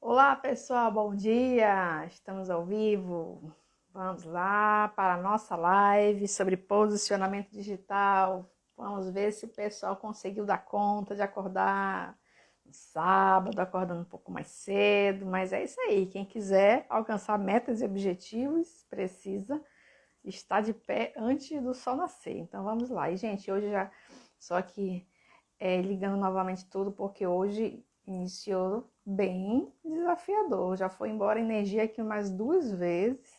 Olá pessoal, bom dia! Estamos ao vivo. Vamos lá para a nossa live sobre posicionamento digital. Vamos ver se o pessoal conseguiu dar conta de acordar no sábado, acordando um pouco mais cedo. Mas é isso aí, quem quiser alcançar metas e objetivos precisa estar de pé antes do sol nascer. Então vamos lá. E gente, hoje já só que ligando novamente tudo, porque hoje iniciou bem desafiador. Já foi embora a energia aqui umas 2 vezes.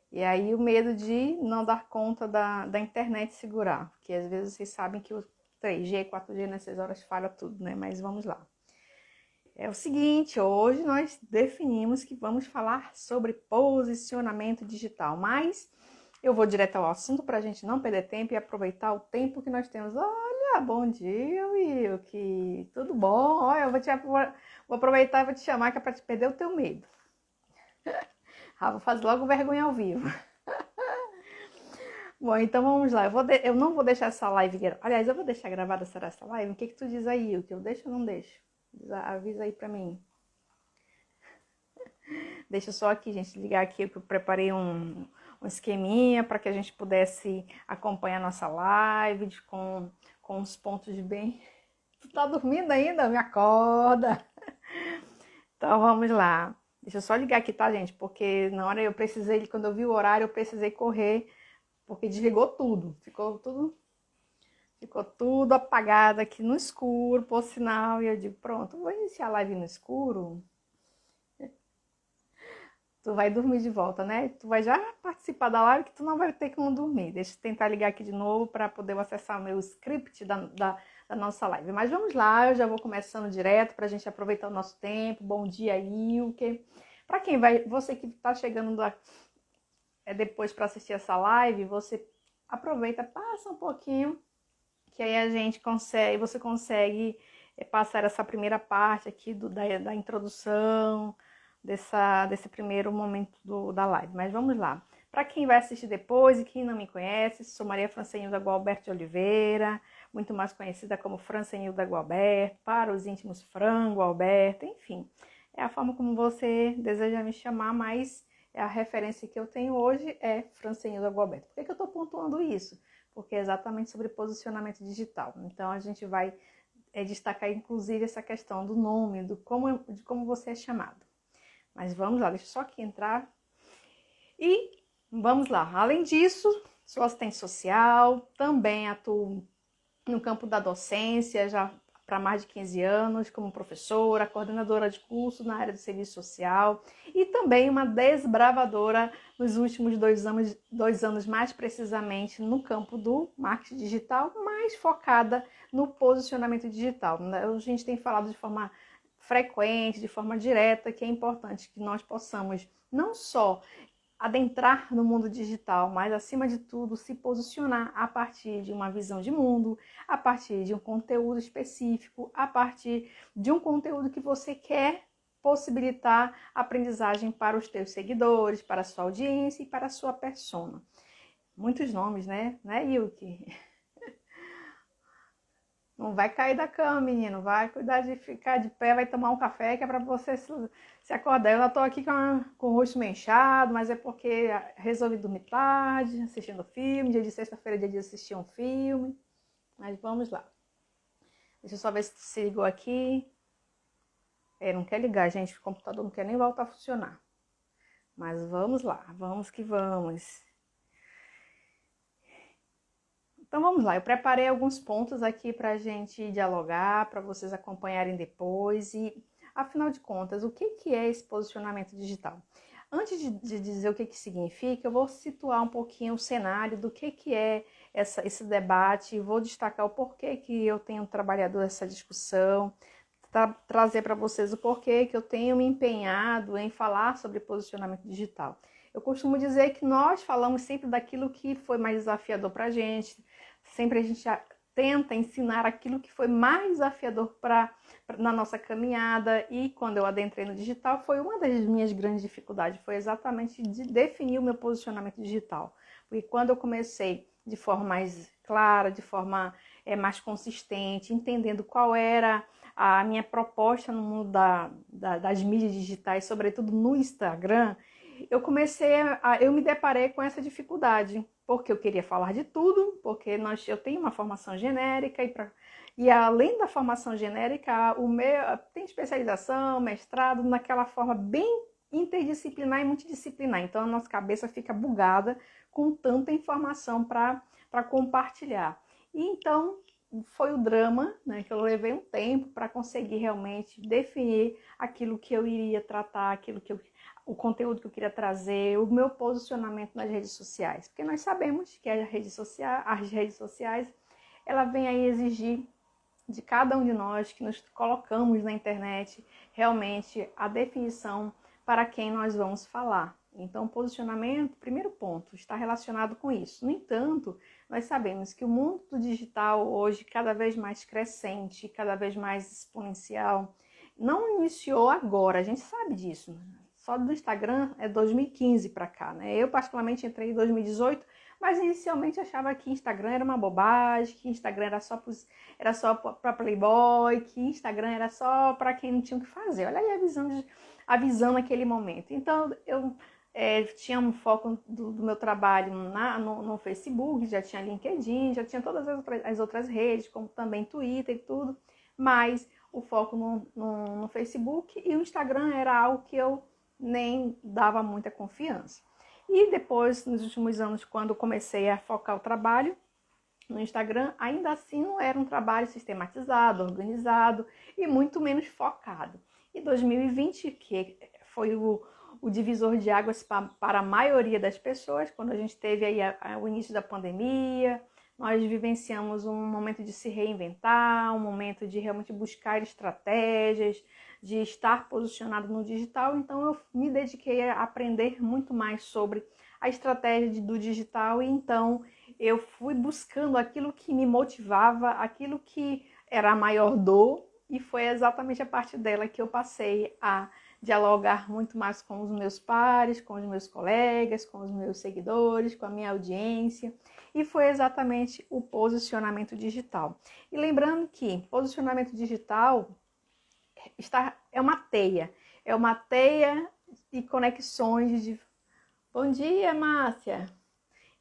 E aí o medo de não dar conta da internet segurar. Porque às vezes vocês sabem que o 3G, 4G nessas horas falha tudo, né? Mas vamos lá. É o seguinte, hoje nós definimos que vamos falar sobre posicionamento digital. Mas eu vou direto ao assunto para a gente não perder tempo e aproveitar o tempo que nós temos. Olha, bom dia, Wilke. Tudo bom? Olha, vou aproveitar e vou te chamar que é para te perder o teu medo. Vou fazer logo vergonha ao vivo. Bom, então vamos lá. Eu não vou deixar essa live... Aliás, eu vou deixar gravada essa live. O que tu diz aí, Wilke? Eu deixo ou não deixo? Avisa aí para mim. Deixa eu só aqui, gente, ligar aqui que eu preparei um esqueminha para que a gente pudesse acompanhar nossa live com os pontos bem... Tu tá dormindo ainda? Me acorda! Então vamos lá. Deixa eu só ligar aqui, tá, gente? Porque na hora quando eu vi o horário, eu precisei correr, porque desligou tudo. Ficou tudo apagado aqui no escuro, por sinal. E eu digo, pronto, vou iniciar a live no escuro. Tu vai dormir de volta, né? Tu vai já participar da live que tu não vai ter como dormir. Deixa eu tentar ligar aqui de novo para poder acessar o meu script da nossa live. Mas vamos lá, eu já vou começando direto para a gente aproveitar o nosso tempo. Bom dia, Ilke. Para você que está chegando depois para assistir essa live, você aproveita, passa um pouquinho, que aí você consegue passar essa primeira parte aqui da introdução, desse primeiro momento da live. Mas vamos lá. Para quem vai assistir depois e quem não me conhece, sou Maria Francenilda Gualberto de Oliveira, muito mais conhecida como Francenilda Gualberto, para os íntimos Fran Gualberto, enfim. É a forma como você deseja me chamar, mas a referência que eu tenho hoje é Francenilda Gualberto. Por que eu estou pontuando isso? Porque é exatamente sobre posicionamento digital. Então a gente vai destacar inclusive essa questão do nome, de como você é chamado. Mas vamos lá, deixa eu só aqui entrar. E vamos lá. Além disso, sou assistente social, também atuo no campo da docência, já para mais de 15 anos, como professora, coordenadora de curso na área do serviço social e também uma desbravadora nos últimos 2 anos, mais precisamente no campo do marketing digital, mais focada no posicionamento digital. A gente tem falado de forma frequente, de forma direta, que é importante que nós possamos não só adentrar no mundo digital, mas acima de tudo se posicionar a partir de uma visão de mundo, a partir de um conteúdo específico, a partir de um conteúdo que você quer possibilitar aprendizagem para os teus seguidores, para a sua audiência e para a sua persona. Muitos nomes, né, Ilke? Não vai cair da cama, menino. Vai cuidar de ficar de pé, vai tomar um café, que é pra você se acordar. Eu já tô aqui com o rosto meio inchado, mas é porque resolvi dormir tarde, assistindo filme. Dia de sexta-feira é dia de assistir um filme. Mas vamos lá. Deixa eu só ver se ligou aqui. Não quer ligar, gente. O computador não quer nem voltar a funcionar. Mas vamos lá. Vamos que vamos. Então vamos lá, eu preparei alguns pontos aqui para a gente dialogar, para vocês acompanharem depois e, afinal de contas, o que é esse posicionamento digital? Antes de dizer o que significa, eu vou situar um pouquinho o cenário do que é esse debate, vou destacar o porquê que eu tenho trabalhado essa discussão, trazer para vocês o porquê que eu tenho me empenhado em falar sobre posicionamento digital. Eu costumo dizer que nós falamos sempre daquilo que foi mais desafiador para a gente, sempre a gente tenta ensinar aquilo que foi mais desafiador na nossa caminhada, e quando eu adentrei no digital foi uma das minhas grandes dificuldades, foi exatamente de definir o meu posicionamento digital. Porque quando eu comecei de forma mais clara, de forma mais consistente, entendendo qual era a minha proposta no mundo das mídias digitais, sobretudo no Instagram, eu me deparei com essa dificuldade, porque eu queria falar de tudo, porque eu tenho uma formação genérica e além da formação genérica, tem especialização, mestrado, naquela forma bem interdisciplinar e multidisciplinar. Então a nossa cabeça fica bugada com tanta informação para compartilhar. E então foi o drama, né, que eu levei um tempo para conseguir realmente definir aquilo que eu iria tratar, o conteúdo que eu queria trazer, o meu posicionamento nas redes sociais. Porque nós sabemos que as redes sociais, ela vem a exigir de cada um de nós que nos colocamos na internet realmente a definição para quem nós vamos falar. Então, posicionamento, primeiro ponto, está relacionado com isso. No entanto, nós sabemos que o mundo do digital hoje, cada vez mais crescente, cada vez mais exponencial, não iniciou agora, a gente sabe disso. Só do Instagram é 2015 para cá, né? Eu particularmente entrei em 2018, mas inicialmente achava que Instagram era uma bobagem, que Instagram era só para Playboy, que Instagram era só para quem não tinha o que fazer. Olha aí a visão naquele momento. Então, eu tinha um foco do meu trabalho no Facebook, já tinha LinkedIn, já tinha todas as outras redes, como também Twitter e tudo, mas o foco no Facebook e o Instagram era algo que eu nem dava muita confiança. E depois, nos últimos anos, quando comecei a focar o trabalho no Instagram, ainda assim não era um trabalho sistematizado, organizado e muito menos focado. E 2020, que foi o divisor de águas para a maioria das pessoas, quando a gente teve aí o início da pandemia, nós vivenciamos um momento de se reinventar, um momento de realmente buscar estratégias, de estar posicionado no digital. Então eu me dediquei a aprender muito mais sobre a estratégia do digital e então eu fui buscando aquilo que me motivava, aquilo que era a maior dor e foi exatamente a partir dela que eu passei a dialogar muito mais com os meus pares, com os meus colegas, com os meus seguidores, com a minha audiência. E foi exatamente o posicionamento digital. E lembrando que posicionamento digital é uma teia e conexões de... Bom dia, Márcia!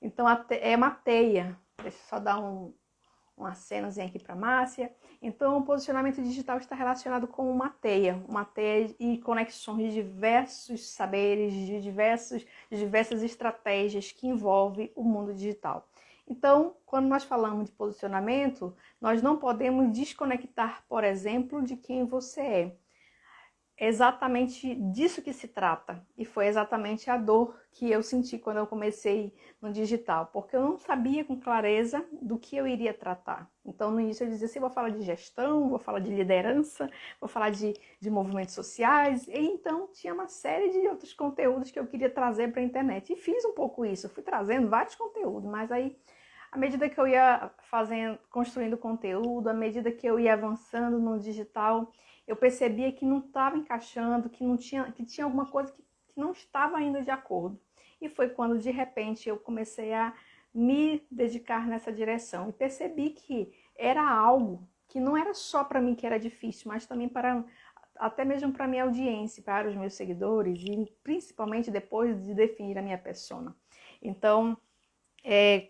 Então, é uma teia. Deixa eu só dar um acenozinho aqui para Márcia. Então, o posicionamento digital está relacionado com uma teia e conexões de diversos saberes, de diversas estratégias que envolvem o mundo digital. Então, quando nós falamos de posicionamento, nós não podemos desconectar, por exemplo, de quem você é. É exatamente disso que se trata e foi exatamente a dor que eu senti quando eu comecei no digital, porque eu não sabia com clareza do que eu iria tratar. Então no início eu dizia assim, vou falar de gestão, vou falar de liderança, vou falar de movimentos sociais, e então tinha uma série de outros conteúdos que eu queria trazer para a internet e fiz um pouco isso, eu fui trazendo vários conteúdos, mas aí à medida que eu ia construindo conteúdo, à medida que eu ia avançando no digital, eu percebia que não estava encaixando, que tinha alguma coisa que não estava indo de acordo. E foi quando, de repente, eu comecei a me dedicar nessa direção. E percebi que era algo que não era só para mim que era difícil, mas também até mesmo para a minha audiência, para os meus seguidores, e principalmente depois de definir a minha persona. Então,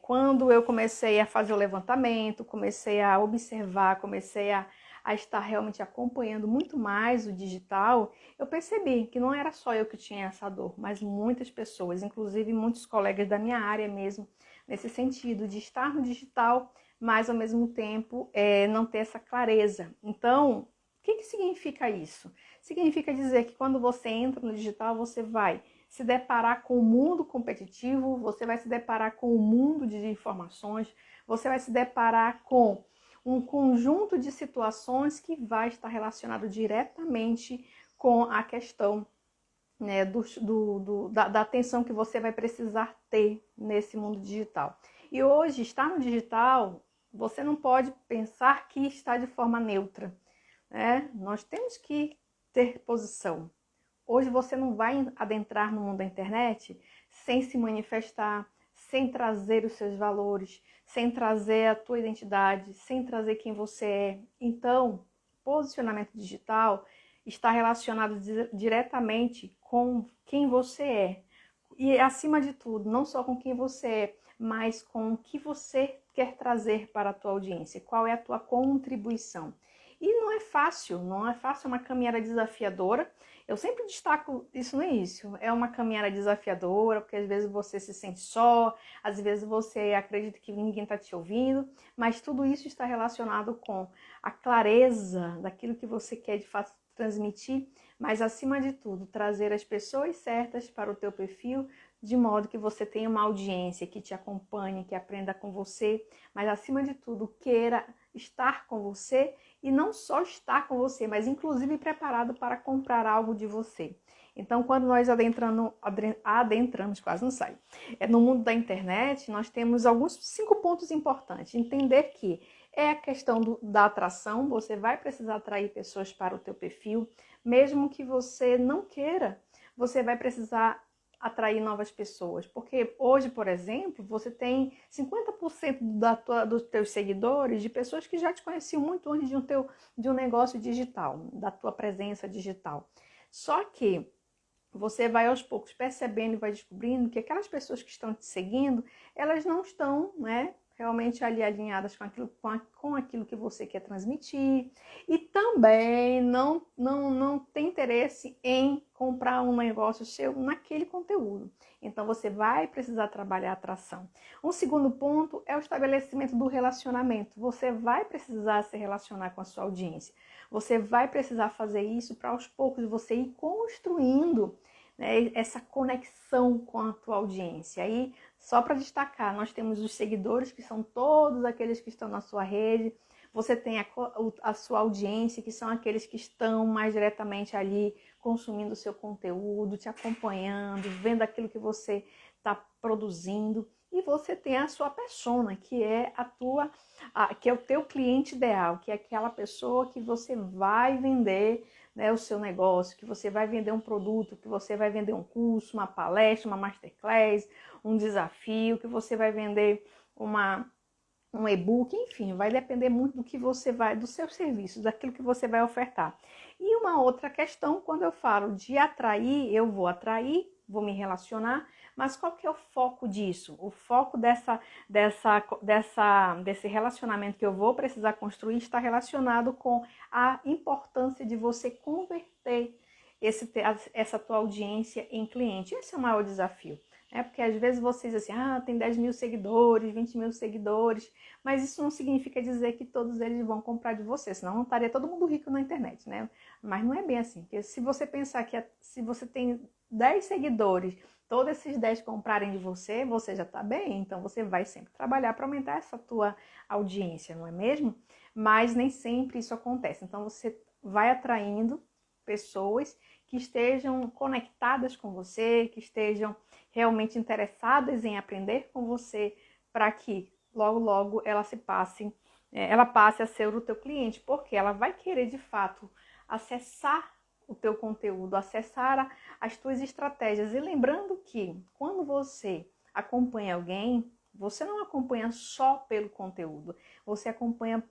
quando eu comecei a fazer o levantamento, comecei a observar, comecei a estar realmente acompanhando muito mais o digital, eu percebi que não era só eu que tinha essa dor, mas muitas pessoas, inclusive muitos colegas da minha área mesmo, nesse sentido de estar no digital, mas ao mesmo tempo não ter essa clareza. Então, o que significa isso? Significa dizer que quando você entra no digital, você vai se deparar com o mundo competitivo, você vai se deparar com o mundo de informações, você vai se deparar com um conjunto de situações que vai estar relacionado diretamente com a questão, né, da atenção que você vai precisar ter nesse mundo digital. E hoje, estar no digital, você não pode pensar que está de forma neutra, né? Nós temos que ter posição. Hoje você não vai adentrar no mundo da internet sem se manifestar, sem trazer os seus valores, sem trazer a tua identidade, sem trazer quem você é. Então, posicionamento digital está relacionado diretamente com quem você é. E acima de tudo, não só com quem você é, mas com o que você quer trazer para a tua audiência, qual é a tua contribuição. E não é fácil, é uma caminhada desafiadora. Eu sempre destaco isso no início, é uma caminhada desafiadora, porque às vezes você se sente só, às vezes você acredita que ninguém está te ouvindo, mas tudo isso está relacionado com a clareza daquilo que você quer de fato transmitir, mas acima de tudo, trazer as pessoas certas para o teu perfil, de modo que você tenha uma audiência que te acompanhe, que aprenda com você, mas acima de tudo, queira estar com você e não só estar com você, mas inclusive preparado para comprar algo de você. Então, quando nós adentramos, quase não sai, no mundo da internet, nós temos alguns 5 pontos importantes. Entender que é a questão da atração, você vai precisar atrair pessoas para o teu perfil, mesmo que você não queira, você vai precisar atrair novas pessoas, porque hoje, por exemplo, você tem 50% dos teus seguidores de pessoas que já te conheciam muito antes de um negócio digital, da tua presença digital. Só que você vai aos poucos percebendo e vai descobrindo que aquelas pessoas que estão te seguindo, elas não estão, realmente ali alinhadas com aquilo que você quer transmitir, e também não tem interesse em comprar um negócio seu naquele conteúdo. Então você vai precisar trabalhar a atração. Um segundo ponto é o estabelecimento do relacionamento. Você vai precisar se relacionar com a sua audiência. Você vai precisar fazer isso para aos poucos você ir construindo, essa conexão com a tua audiência. Aí, só para destacar, nós temos os seguidores, que são todos aqueles que estão na sua rede. Você tem a sua audiência, que são aqueles que estão mais diretamente ali consumindo o seu conteúdo, te acompanhando, vendo aquilo que você está produzindo. E você tem a sua persona, que é que é o teu cliente ideal, que é aquela pessoa que você vai vender, o seu negócio, que você vai vender um produto, que você vai vender um curso, uma palestra, uma masterclass, um desafio, que você vai vender um e-book, enfim, vai depender muito do que você vai, do seu serviço, daquilo que você vai ofertar. E uma outra questão, quando eu falo de atrair, eu vou atrair, vou me relacionar, mas qual que é o foco disso? O foco desse relacionamento que eu vou precisar construir está relacionado com a importância de você converter essa tua audiência em cliente. Esse é o maior desafio. Porque às vezes vocês assim, tem 10 mil seguidores, 20 mil seguidores, mas isso não significa dizer que todos eles vão comprar de você, senão não estaria todo mundo rico na internet, né? Mas não é bem assim, porque se você pensar que se você tem 10 seguidores, todos esses 10 comprarem de você, você já está bem, então você vai sempre trabalhar para aumentar essa tua audiência, não é mesmo? Mas nem sempre isso acontece, então você vai atraindo pessoas que estejam conectadas com você, que estejam realmente interessadas em aprender com você, para que logo, logo ela passe a ser o teu cliente, porque ela vai querer de fato acessar o teu conteúdo, acessar as tuas estratégias. E lembrando que quando você acompanha alguém, você não acompanha só pelo conteúdo, você acompanha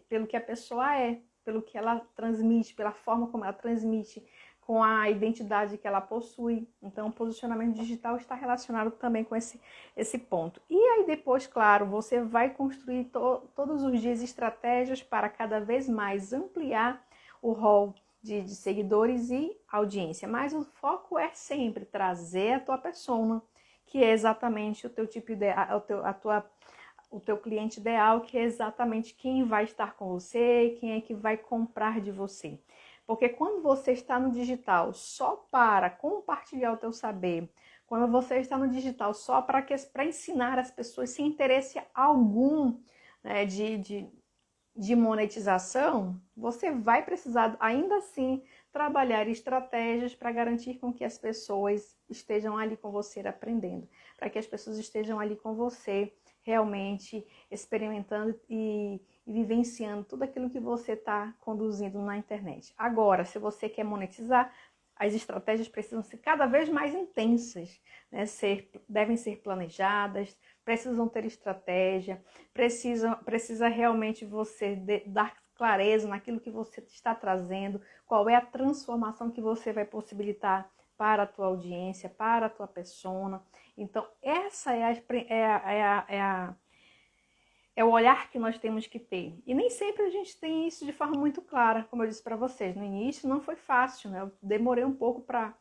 pelo que a pessoa é, pelo que ela transmite, pela forma como ela transmite, com a identidade que ela possui. Então, o posicionamento digital está relacionado também com esse ponto. E aí depois, claro, você vai construir todos os dias estratégias para cada vez mais ampliar o rol de seguidores e audiência. Mas o foco é sempre trazer a tua persona, que é exatamente o teu tipo ideal, o teu cliente ideal, que é exatamente quem vai estar com você, quem é que vai comprar de você. Porque quando você está no digital só para compartilhar o teu saber, quando você está no digital só para ensinar as pessoas sem interesse algum, de monetização, você vai precisar ainda assim trabalhar estratégias para garantir com que as pessoas estejam ali com você aprendendo, para que as pessoas estejam ali com você realmente experimentando e vivenciando tudo aquilo que você está conduzindo na internet. Agora, se você quer monetizar, as estratégias precisam ser cada vez mais intensas, né? Devem ser planejadas, precisam ter estratégia, precisa realmente você dar clareza naquilo que você está trazendo, qual é a transformação que você vai possibilitar para a tua audiência, para a tua persona. Então, essa é o olhar que nós temos que ter. E nem sempre a gente tem isso de forma muito clara, como eu disse para vocês. No início não foi fácil, né? Eu demorei um pouco para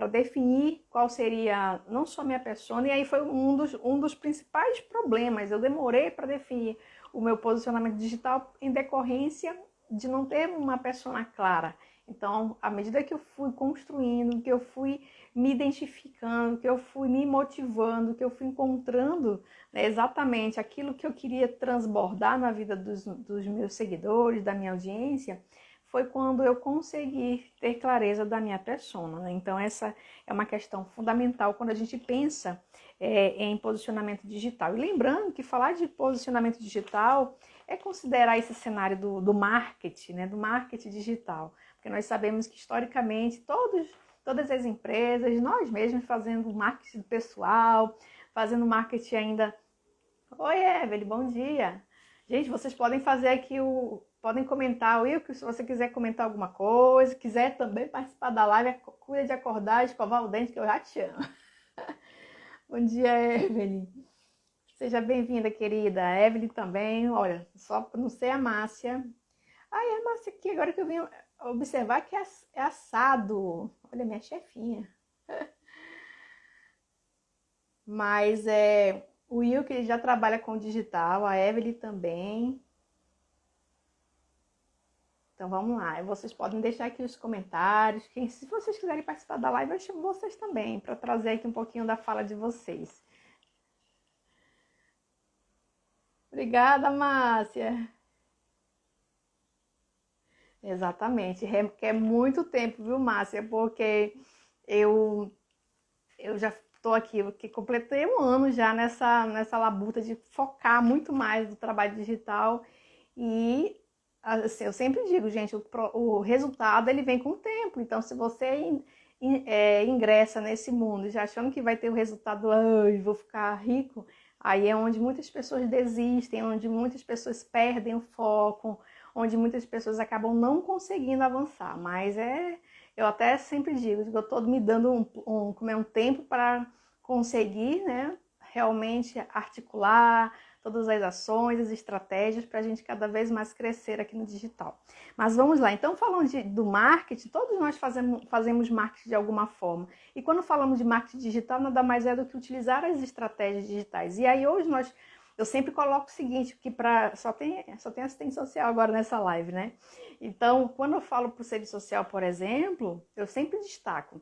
definir qual seria não só minha persona, e aí foi um dos principais problemas. Eu demorei para definir o meu posicionamento digital em decorrência de não ter uma persona clara. Então, à medida que eu fui construindo, que eu fui me identificando, que eu fui me motivando, que eu fui encontrando, né, exatamente aquilo que eu queria transbordar na vida dos meus seguidores, da minha audiência, foi quando eu consegui ter clareza da minha persona, né? Então, essa é uma questão fundamental quando a gente pensa em posicionamento digital. E lembrando que falar de posicionamento digital é considerar esse cenário do marketing, né? Do marketing digital. Porque nós sabemos que, historicamente, todas as empresas, nós mesmos fazendo marketing pessoal, fazendo marketing ainda... Oi, Evelyn, bom dia! Gente, vocês podem fazer aqui podem comentar, Will, se você quiser comentar alguma coisa, quiser também participar da live, cuida de acordar, escovar o dente, que eu já te amo. Bom dia, Evelyn. Seja bem-vinda, querida. A Evelyn também, olha, só para não ser a Márcia. Ai, a Márcia aqui, agora que eu vim observar que é assado. Olha, minha chefinha. Mas o Will, que ele já trabalha com digital, a Evelyn também. Então vamos lá, vocês podem deixar aqui os comentários. Se vocês quiserem participar da live, eu chamo vocês também, para trazer aqui um pouquinho da fala de vocês. Obrigada, Márcia. Exatamente, requer muito tempo, viu, Márcia? Porque eu já estou aqui, que completei um ano já nessa labuta de focar muito mais no trabalho digital. E assim, eu sempre digo, gente, o resultado ele vem com o tempo. Então, se você ingressa nesse mundo já achando que vai ter o resultado, vou ficar rico, aí é onde muitas pessoas desistem, onde muitas pessoas perdem o foco, onde muitas pessoas acabam não conseguindo avançar. Mas eu até sempre digo, eu estou me dando um tempo para conseguir, né, realmente articular todas as ações, as estratégias para a gente cada vez mais crescer aqui no digital. Mas vamos lá, então falando do marketing, todos nós fazemos marketing de alguma forma. E quando falamos de marketing digital, nada mais é do que utilizar as estratégias digitais. E aí hoje eu sempre coloco o seguinte, que só tem assistente social agora nessa live, né? Então, quando eu falo para o serviço social, por exemplo, eu sempre destaco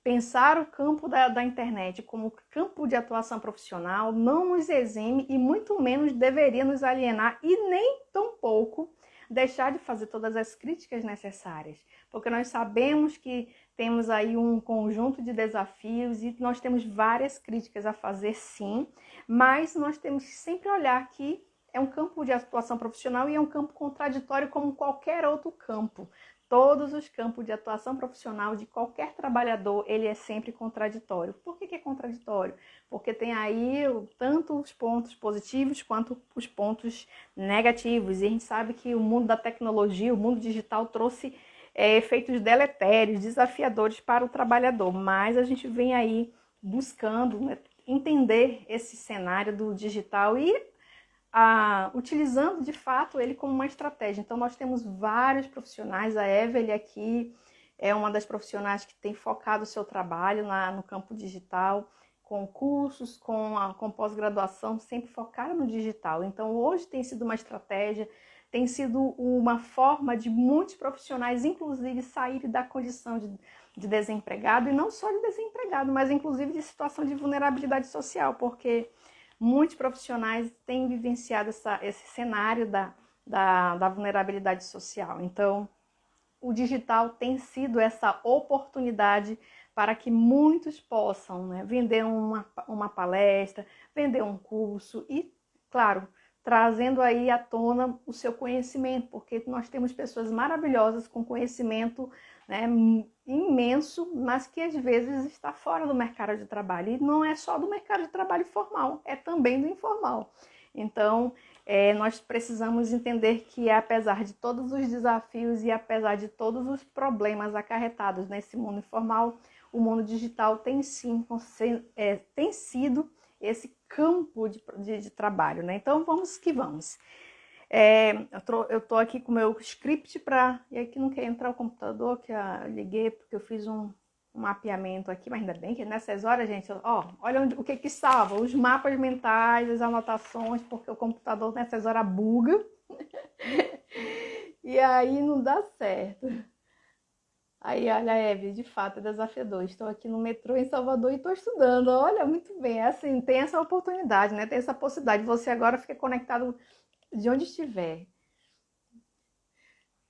pensar o campo da internet como campo de atuação profissional não nos exime e muito menos deveria nos alienar e nem tampouco deixar de fazer todas as críticas necessárias, porque nós sabemos que temos aí um conjunto de desafios e nós temos várias críticas a fazer, sim, mas nós temos que sempre olhar que é um campo de atuação profissional e é um campo contraditório como qualquer outro campo. Todos os campos de atuação profissional de qualquer trabalhador, ele é sempre contraditório. Por que é contraditório? Porque tem aí tanto os pontos positivos quanto os pontos negativos. E a gente sabe que o mundo da tecnologia, o mundo digital trouxe efeitos deletérios, desafiadores para o trabalhador. Mas a gente vem aí buscando, né, entender esse cenário do digital e utilizando de fato ele como uma estratégia. Então nós temos vários profissionais, a Evelyn aqui é uma das profissionais que tem focado o seu trabalho no campo digital, com cursos, com pós-graduação, sempre focada no digital. Então hoje tem sido uma estratégia, tem sido uma forma de muitos profissionais, inclusive, saírem da condição de desempregado, e não só de desempregado, mas inclusive de situação de vulnerabilidade social, porque muitos profissionais têm vivenciado esse cenário da vulnerabilidade social. Então, o digital tem sido essa oportunidade para que muitos possam, né, vender uma palestra, vender um curso e, claro, trazendo aí à tona o seu conhecimento, porque nós temos pessoas maravilhosas com conhecimento, né, imenso, mas que às vezes está fora do mercado de trabalho. E não é só do mercado de trabalho formal, é também do informal. Então, nós precisamos entender que, apesar de todos os desafios e apesar de todos os problemas acarretados nesse mundo informal, o mundo digital tem sim tem sido esse campo de trabalho, né? Então, vamos que vamos. Eu tô aqui com o meu script e aqui não quer entrar o computador, que eu liguei porque eu fiz um mapeamento aqui, mas ainda bem que nessas horas, gente, ó, olha o que salva, os mapas mentais, as anotações, porque o computador nessas horas buga e aí não dá certo. Aí, olha, Eve, de fato é desafiador. Estou aqui no metrô em Salvador e estou estudando. Olha, muito bem. É assim, tem essa oportunidade, né? Tem essa possibilidade. Você agora fica conectado de onde estiver.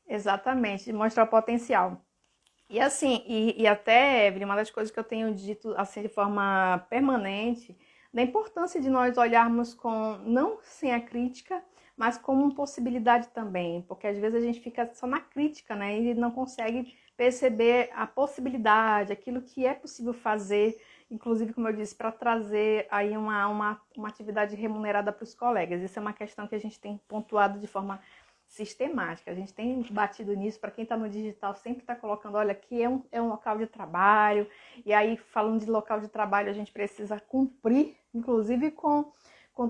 Exatamente, de mostrar o potencial. E assim, e até, Evelyn, uma das coisas que eu tenho dito assim de forma permanente, da importância de nós olharmos não sem a crítica, mas como uma possibilidade também, porque às vezes a gente fica só na crítica, né, e não consegue perceber a possibilidade, aquilo que é possível fazer, inclusive, como eu disse, para trazer aí uma atividade remunerada para os colegas. Isso é uma questão que a gente tem pontuado de forma sistemática. A gente tem batido nisso, para quem está no digital, sempre está colocando, olha, aqui é um local de trabalho, e aí, falando de local de trabalho, a gente precisa cumprir, inclusive com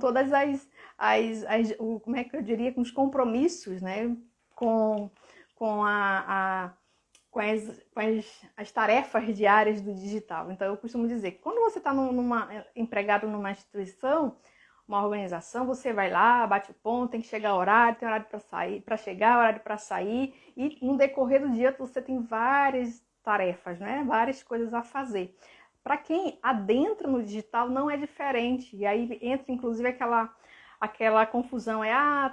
todas como é que eu diria, com os compromissos, né, com as tarefas diárias do digital. Então, eu costumo dizer que quando você está empregado numa instituição, uma organização, você vai lá, bate o ponto, tem que chegar ao horário, tem horário para sair, para chegar, horário para sair, e no decorrer do dia você tem várias tarefas, né? Várias coisas a fazer. Para quem adentra no digital não é diferente, e aí entra inclusive aquela confusão,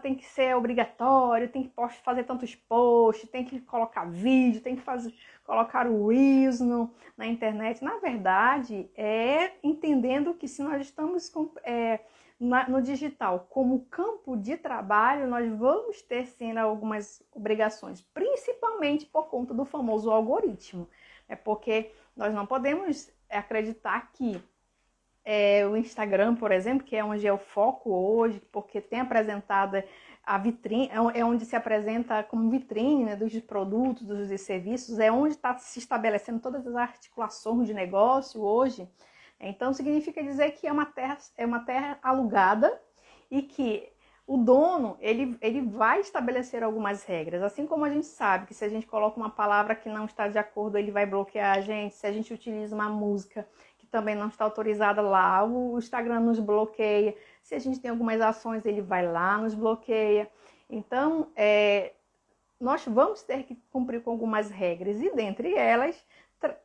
tem que ser obrigatório, tem que fazer tantos posts, tem que colocar vídeo, tem que colocar o Reels na internet. Na verdade, entendendo que se nós estamos no digital como campo de trabalho, nós vamos ter sim algumas obrigações, principalmente por conta do famoso algoritmo. É porque nós não podemos acreditar que o Instagram, por exemplo, que é onde é o foco hoje, porque tem apresentada a vitrine, é onde se apresenta como vitrine, né, dos produtos, dos serviços, é onde está se estabelecendo todas as articulações de negócio hoje. Então, significa dizer que é uma terra alugada e que o dono, ele vai estabelecer algumas regras. Assim como a gente sabe que se a gente coloca uma palavra que não está de acordo, ele vai bloquear a gente. Se a gente utiliza uma música que também não está autorizada lá, o Instagram nos bloqueia. Se a gente tem algumas ações, ele vai lá, nos bloqueia. Então, nós vamos ter que cumprir com algumas regras e, dentre elas,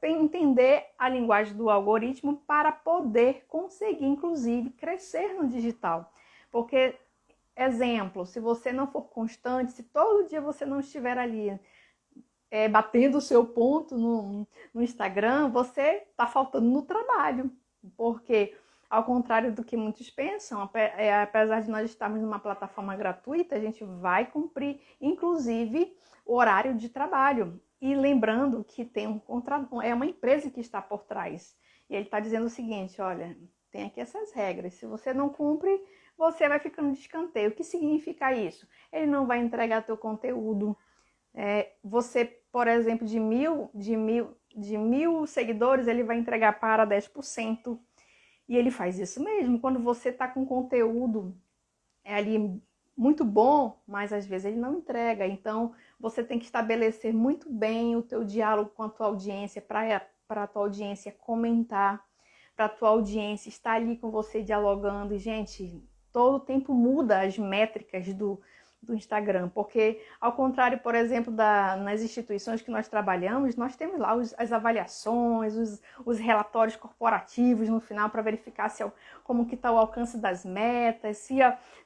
entender a linguagem do algoritmo para poder conseguir, inclusive, crescer no digital. Porque, exemplo, se você não for constante, se todo dia você não estiver ali batendo o seu ponto no Instagram, você está faltando no trabalho. Porque, ao contrário do que muitos pensam, apesar de nós estarmos numa plataforma gratuita, a gente vai cumprir, inclusive, o horário de trabalho. E lembrando que tem é uma empresa que está por trás. E ele está dizendo o seguinte, olha, tem aqui essas regras. Se você não cumpre, você vai ficando de escanteio. O que significa isso? Ele não vai entregar teu conteúdo. Você, por exemplo, de mil seguidores, ele vai entregar para 10%. E ele faz isso mesmo. Quando você está com conteúdo ali muito bom, mas às vezes ele não entrega. Então, você tem que estabelecer muito bem o teu diálogo com a tua audiência, para a tua audiência comentar, para a tua audiência estar ali com você dialogando. E, gente, todo o tempo muda as métricas do Instagram, porque ao contrário, por exemplo, nas instituições que nós trabalhamos, nós temos lá as avaliações, os relatórios corporativos no final para verificar como que está o alcance das metas,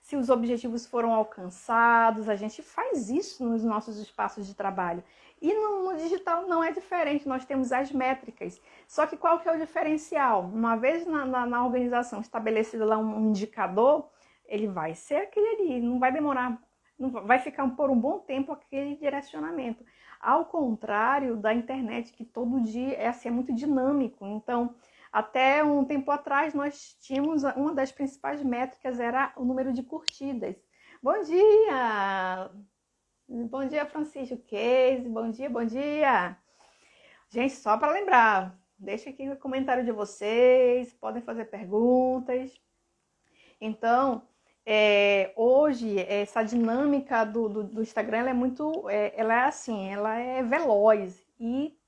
se os objetivos foram alcançados. A gente faz isso nos nossos espaços de trabalho. E no digital não é diferente, nós temos as métricas. Só que qual que é o diferencial? Uma vez na organização estabelecida lá um indicador, ele vai ser aquele ali, não vai demorar, não vai ficar por um bom tempo aquele direcionamento. Ao contrário da internet, que todo dia é assim, é muito dinâmico. Então, até um tempo atrás, nós tínhamos uma das principais métricas era o número de curtidas. Bom dia! Bom dia, Francisco Case. Bom dia, bom dia! Gente, só para lembrar, deixa aqui o comentário de vocês, podem fazer perguntas. Então, hoje, essa dinâmica do Instagram, ela é muito, ela é assim, ela é veloz. E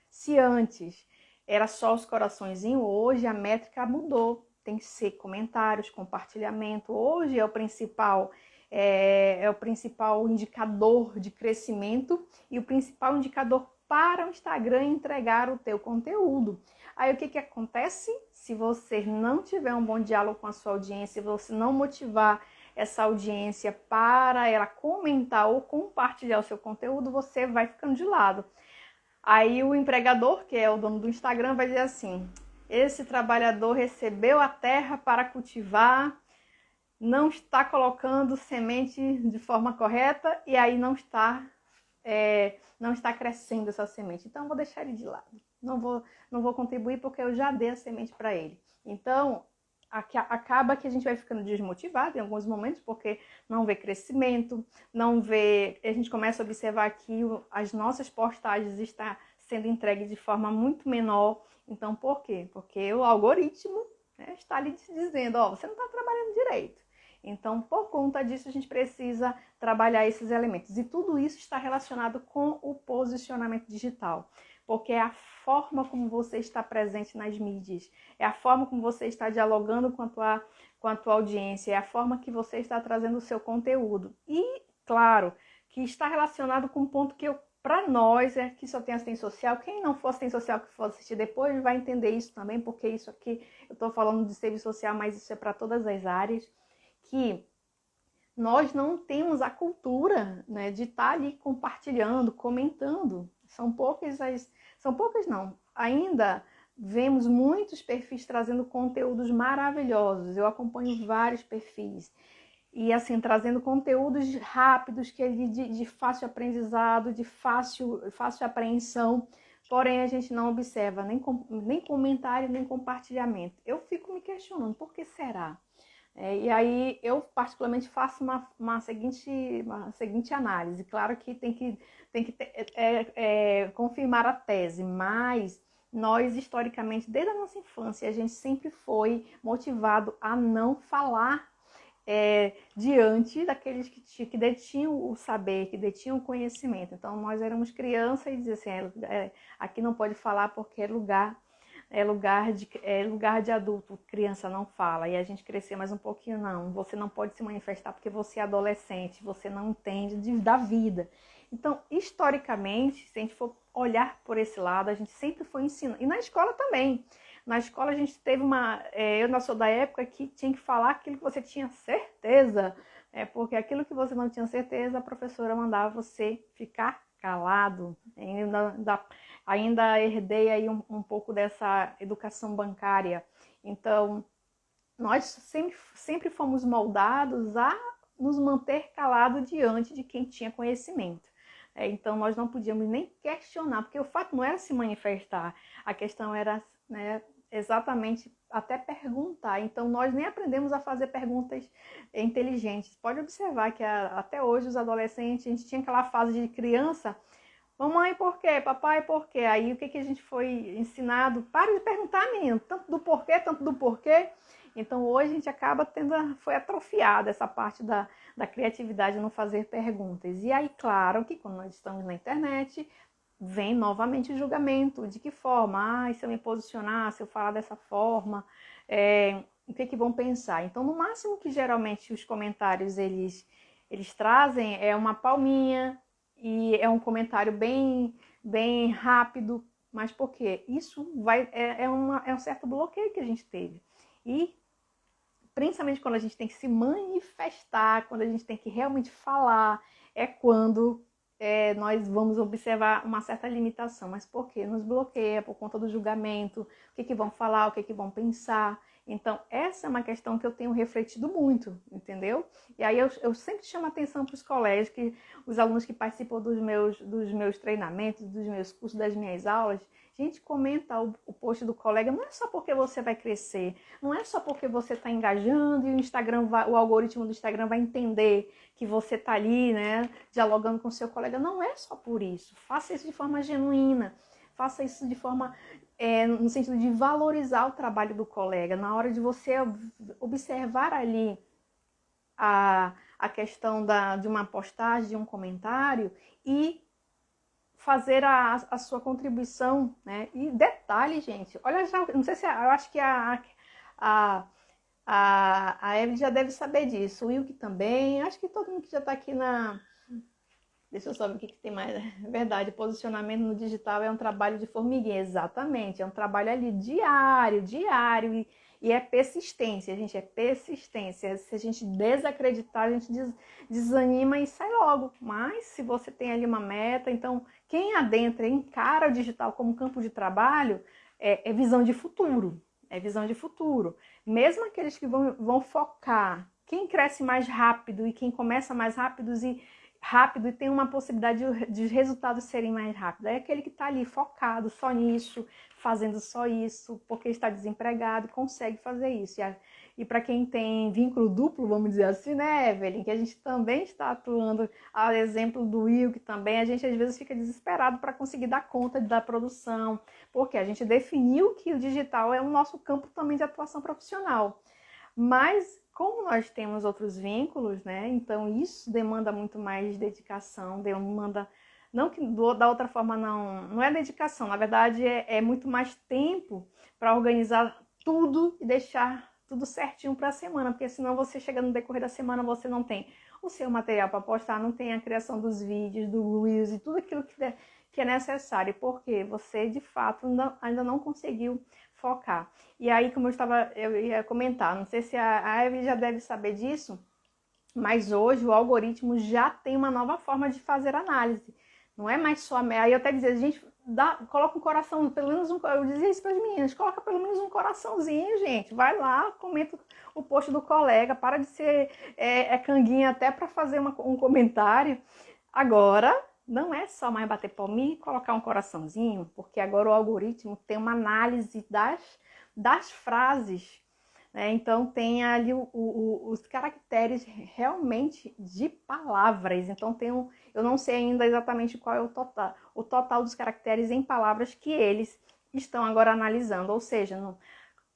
se antes era só os coraçõezinhos, hoje a métrica mudou. Tem que ser comentários, compartilhamento. Hoje é o principal indicador de crescimento e o principal indicador para o Instagram entregar o teu conteúdo. Aí o que acontece? Se você não tiver um bom diálogo com a sua audiência, se você não motivar essa audiência para ela comentar ou compartilhar o seu conteúdo, você vai ficando de lado. Aí o empregador, que é o dono do Instagram, vai dizer assim: esse trabalhador recebeu a terra para cultivar, não está colocando semente de forma correta e aí não está crescendo essa semente. Então, eu vou deixar ele de lado. Não vou contribuir porque eu já dei a semente para ele. Então, acaba que a gente vai ficando desmotivado em alguns momentos porque não vê crescimento, a gente começa a observar que as nossas postagens estão sendo entregues de forma muito menor. Então, por quê? Porque o algoritmo, né, está ali dizendo, você não está trabalhando direito. Então, por conta disso, a gente precisa trabalhar esses elementos. E tudo isso está relacionado com o posicionamento digital, porque é a forma como você está presente nas mídias, é a forma como você está dialogando com a tua audiência, é a forma que você está trazendo o seu conteúdo. E, claro, que está relacionado com um ponto que para nós, que só tem assistente social, quem não for assistente social que for assistir depois vai entender isso também, porque isso aqui, eu estou falando de serviço social, mas isso é para todas as áreas, que nós não temos a cultura, né, de estar ali compartilhando, comentando. São poucas não. Ainda vemos muitos perfis trazendo conteúdos maravilhosos. Eu acompanho vários perfis. E assim, trazendo conteúdos rápidos, que é de fácil aprendizado, de fácil apreensão. Porém, a gente não observa nem comentário, nem compartilhamento. Eu fico me questionando, por que será? E aí eu particularmente faço uma seguinte análise. Claro que tem que confirmar a tese, mas nós historicamente, desde a nossa infância, a gente sempre foi motivado a não falar diante daqueles que detinham o saber, que detinham o conhecimento. Então nós éramos crianças e diziam assim, aqui não pode falar porque é lugar de adulto, criança não fala. E a gente crescer mais um pouquinho, não. Você não pode se manifestar porque você é adolescente, você não entende da vida. Então, historicamente, se a gente for olhar por esse lado, a gente sempre foi ensinando. E na escola também. Na escola a gente teve eu não sou da época que tinha que falar aquilo que você tinha certeza. Porque aquilo que você não tinha certeza, a professora mandava você ficar calado. Ainda herdei aí um pouco dessa educação bancária. Então, nós sempre fomos moldados a nos manter calados diante de quem tinha conhecimento. Então, nós não podíamos nem questionar, porque o fato não era se manifestar, a questão era, né, exatamente até perguntar. Então, nós nem aprendemos a fazer perguntas inteligentes. Pode observar que até hoje os adolescentes, a gente tinha aquela fase de criança. Mamãe, por quê? Papai, por quê? Aí o que a gente foi ensinado? Para de perguntar, menino, tanto do porquê. Então hoje a gente acaba foi atrofiada essa parte da criatividade, não fazer perguntas. E aí, claro que quando nós estamos na internet, vem novamente o julgamento. De que forma? Se eu me posicionar, se eu falar dessa forma, o que vão pensar? Então, no máximo que geralmente os comentários eles trazem é uma palminha, e é um comentário bem rápido, mas por quê? Isso é um certo bloqueio que a gente teve. E principalmente quando a gente tem que se manifestar, quando a gente tem que realmente falar, é quando nós vamos observar uma certa limitação. Mas por quê? Nos bloqueia por conta do julgamento, o que vão falar, o que vão pensar. Então, essa é uma questão que eu tenho refletido muito, entendeu? E aí eu sempre chamo atenção para os colégios, os alunos que participam dos meus treinamentos, dos meus cursos, das minhas aulas. Gente, comenta o post do colega, não é só porque você vai crescer, não é só porque você está engajando e o algoritmo do Instagram vai entender que você está ali, né, dialogando com o seu colega. Não é só por isso. Faça isso de forma genuína, faça isso de forma, no sentido de valorizar o trabalho do colega. Na hora de você observar ali a questão de uma postagem, de um comentário e fazer a sua contribuição, né? E detalhe, gente, olha, já, não sei se, eu acho que a Evelyn já deve saber disso, o Wilk também, acho que todo mundo que já está aqui deixa eu só ver o que tem mais, é verdade, posicionamento no digital é um trabalho de formiguinha, exatamente, é um trabalho ali diário, e é persistência, gente, é persistência. Se a gente desacreditar, a gente desanima e sai logo. Mas se você tem ali uma meta, então quem adentra, encara o digital como campo de trabalho, é visão de futuro. É visão de futuro. Mesmo aqueles que vão focar, quem cresce mais rápido e quem começa mais rápido e tem uma possibilidade de resultados serem mais rápidos. É aquele que está ali focado só nisso, fazendo só isso, porque está desempregado e consegue fazer isso. E para quem tem vínculo duplo, vamos dizer assim, né, Evelyn, que a gente também está atuando, a exemplo do Will, que também a gente às vezes fica desesperado para conseguir dar conta da produção, porque a gente definiu que o digital é o nosso campo também de atuação profissional. Mas como nós temos outros vínculos, né? Então isso demanda muito mais dedicação, demanda, não que da outra forma não é dedicação, na verdade é muito mais tempo para organizar tudo e deixar tudo certinho para a semana, porque senão você chega no decorrer da semana, você não tem o seu material para postar, não tem a criação dos vídeos, do Reels e tudo aquilo que é necessário, porque você de fato ainda não conseguiu focar. E aí, como eu ia comentar, não sei se a Evelyn já deve saber disso, mas hoje o algoritmo já tem uma nova forma de fazer análise. Não é mais só... Aí eu até dizia, gente, coloca um coração, pelo menos eu dizia isso para as meninas, coloca pelo menos um coraçãozinho, gente. Vai lá, comenta o post do colega, para de ser canguinha até para fazer um comentário. Agora, não é só mais bater palminha e colocar um coraçãozinho, porque agora o algoritmo tem uma análise das frases, né? Então tem ali os caracteres realmente de palavras. Então eu não sei ainda exatamente qual é o total dos caracteres em palavras que eles estão agora analisando. Ou seja,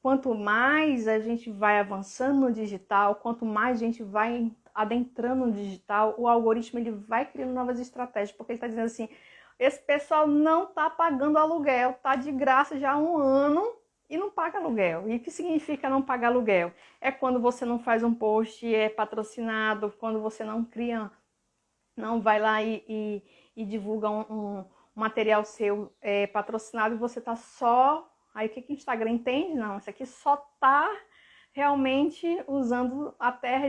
quanto mais a gente vai avançando no digital, quanto mais a gente vai adentrando no digital, o algoritmo ele vai criando novas estratégias, porque ele está dizendo assim, esse pessoal não está pagando aluguel, está de graça já há um ano e não paga aluguel. E o que significa não pagar aluguel? É quando você não faz um post patrocinado, quando você não vai lá e divulga um material seu patrocinado e você está só... Aí o que o Instagram entende? Não, isso aqui só está realmente usando a terra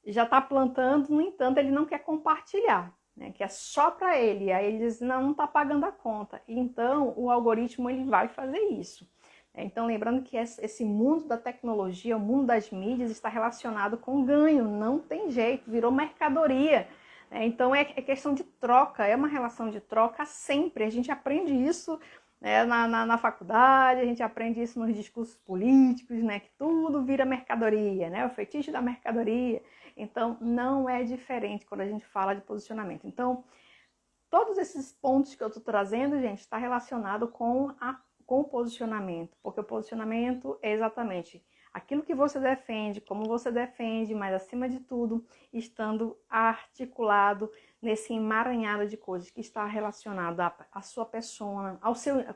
e já está plantando, no entanto, ele não quer compartilhar, né? Que é só para ele. Aí ele diz, não está pagando a conta. Então, o algoritmo ele vai fazer isso. Então, lembrando que esse mundo da tecnologia, o mundo das mídias está relacionado com ganho, não tem jeito, virou mercadoria. Então, é questão de troca, é uma relação de troca sempre. A gente aprende isso na faculdade, a gente aprende isso nos discursos políticos, né? Que tudo vira mercadoria, né? O fetiche da mercadoria. Então, não é diferente quando a gente fala de posicionamento. Então, todos esses pontos que eu estou trazendo, gente, está relacionado com o posicionamento, porque o posicionamento é exatamente aquilo que você defende, como você defende, mas acima de tudo, estando articulado nesse emaranhado de coisas que está relacionado à sua persona,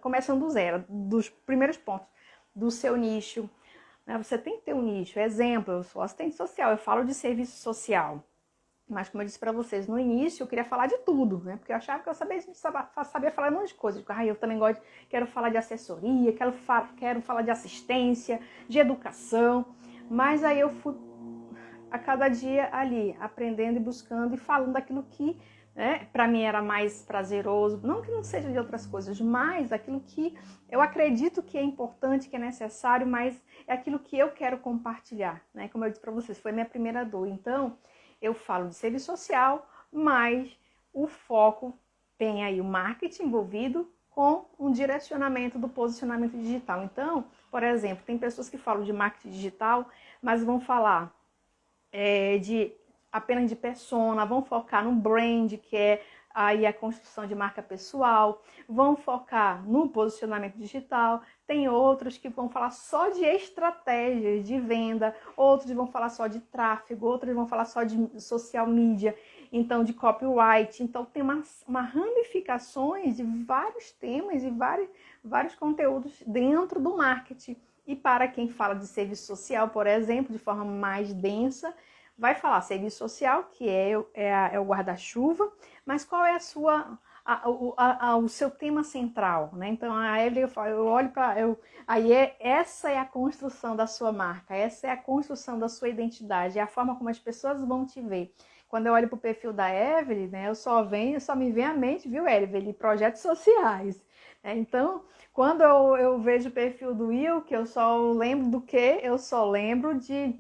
começando do zero, dos primeiros pontos, do seu nicho. Né? Você tem que ter um nicho. Exemplo, eu sou assistente social, eu falo de serviço social. Mas, como eu disse para vocês, no início eu queria falar de tudo, né? Porque eu achava que eu sabia falar de um monte de coisas. Eu também quero falar de assessoria, quero falar de assistência, de educação. Mas aí eu fui a cada dia ali, aprendendo e buscando e falando daquilo que né? Para mim era mais prazeroso, não que não seja de outras coisas, mas aquilo que eu acredito que é importante, que é necessário, mas é aquilo que eu quero compartilhar, né? Como eu disse para vocês, foi minha primeira dor. Então, eu falo de serviço social, mas o foco tem aí o marketing envolvido com um direcionamento do posicionamento digital. Então, por exemplo, tem pessoas que falam de marketing digital, mas vão falar apenas de persona, vão focar no brand, que é aí a construção de marca pessoal, vão focar no posicionamento digital. Tem outros que vão falar só de estratégias de venda, outros vão falar só de tráfego, outros vão falar só de social media, então de copyright. Então tem uma ramificações de vários temas e vários conteúdos dentro do marketing. E para quem fala de serviço social, por exemplo, de forma mais densa, vai falar serviço social, que é o guarda-chuva, mas qual é o seu tema central, né? Então, a Evelyn, eu olho para... essa é a construção da sua marca, essa é a construção da sua identidade, é a forma como as pessoas vão te ver. Quando eu olho para o perfil da Evelyn, né, só me vem à mente, viu, Evelyn, projetos sociais. Então, quando eu vejo o perfil do Will, que eu só lembro do quê? Eu só lembro de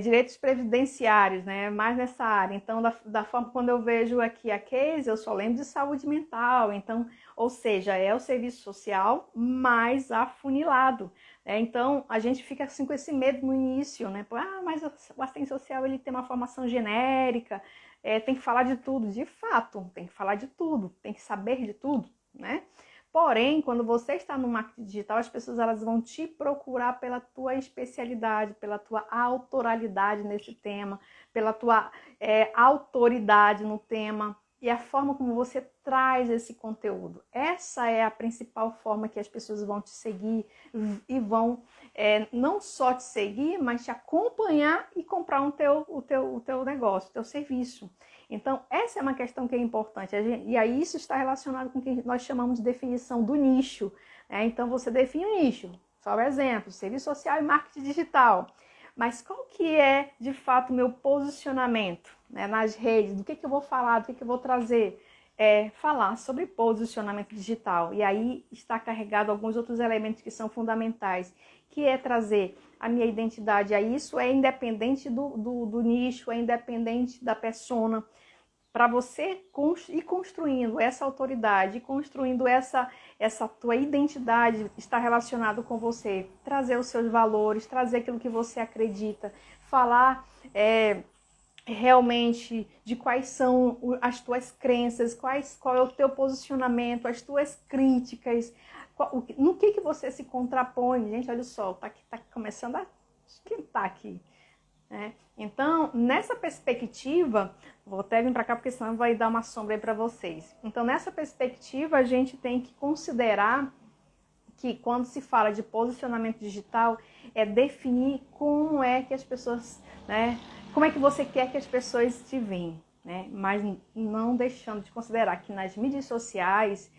direitos previdenciários, né? Mais nessa área. Então, da forma quando eu vejo aqui a case, eu só lembro de saúde mental. Então, ou seja, é o serviço social mais afunilado. Então, a gente fica assim com esse medo no início, né? Mas o assistente social ele tem uma formação genérica, tem que falar de tudo. De fato, tem que falar de tudo, tem que saber de tudo, né? Porém, quando você está no marketing digital, as pessoas elas vão te procurar pela tua especialidade, pela tua autoralidade nesse tema, pela tua autoridade no tema e a forma como você traz esse conteúdo. Essa é a principal forma que as pessoas vão te seguir e vão não só te seguir, mas te acompanhar e comprar o teu negócio, o teu serviço. Então, essa é uma questão que é importante. E aí isso está relacionado com o que nós chamamos de definição do nicho. Então, você define o nicho. Só um exemplo, serviço social e marketing digital. Mas qual que é, de fato, o meu posicionamento, né, nas redes? Do que eu vou falar, do que eu vou trazer? Falar sobre posicionamento digital. E aí está carregado alguns outros elementos que são fundamentais, que é trazer a minha identidade. Aí isso é independente do nicho, é independente da persona, para você ir construindo essa autoridade, construindo essa tua identidade, está relacionado com você, trazer os seus valores, trazer aquilo que você acredita, falar realmente de quais são as tuas crenças, qual é o teu posicionamento, as tuas críticas, no que você se contrapõe. Gente, olha o sol, tá começando a esquentar aqui. Então, nessa perspectiva, vou até vir para cá porque senão vai dar uma sombra aí para vocês. Então, nessa perspectiva, a gente tem que considerar que quando se fala de posicionamento digital, é definir como é que as pessoas, né, como é que você quer que as pessoas te veem, né? Mas não deixando de considerar que nas mídias sociais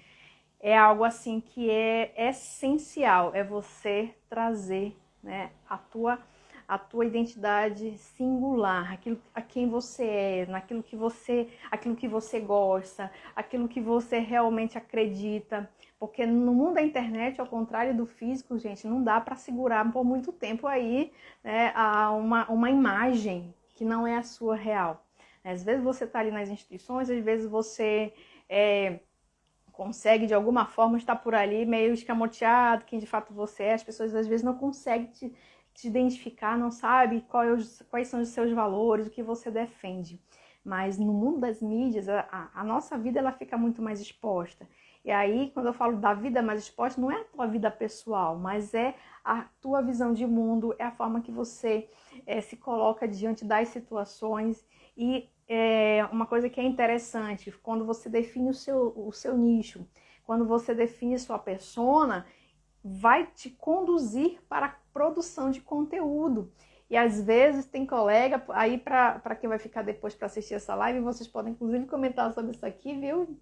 é algo assim que é essencial, é você trazer, né, a tua identidade singular, aquilo a quem você é, aquilo que você gosta, aquilo que você realmente acredita. Porque no mundo da internet, ao contrário do físico, gente, não dá para segurar por muito tempo aí, né, uma imagem que não é a sua real. Às vezes você está ali nas instituições, às vezes você consegue de alguma forma estar por ali meio escamoteado, quem de fato você é. As pessoas às vezes não conseguem te identificar, não sabe quais são os seus valores, o que você defende. Mas no mundo das mídias, a nossa vida ela fica muito mais exposta. E aí, quando eu falo da vida mais exposta, não é a tua vida pessoal, mas é a tua visão de mundo, é a forma que você se coloca diante das situações. E uma coisa que é interessante, quando você define o seu nicho, quando você define sua persona, vai te conduzir para a produção de conteúdo. E às vezes tem colega, aí para quem vai ficar depois para assistir essa live, vocês podem inclusive comentar sobre isso aqui, viu?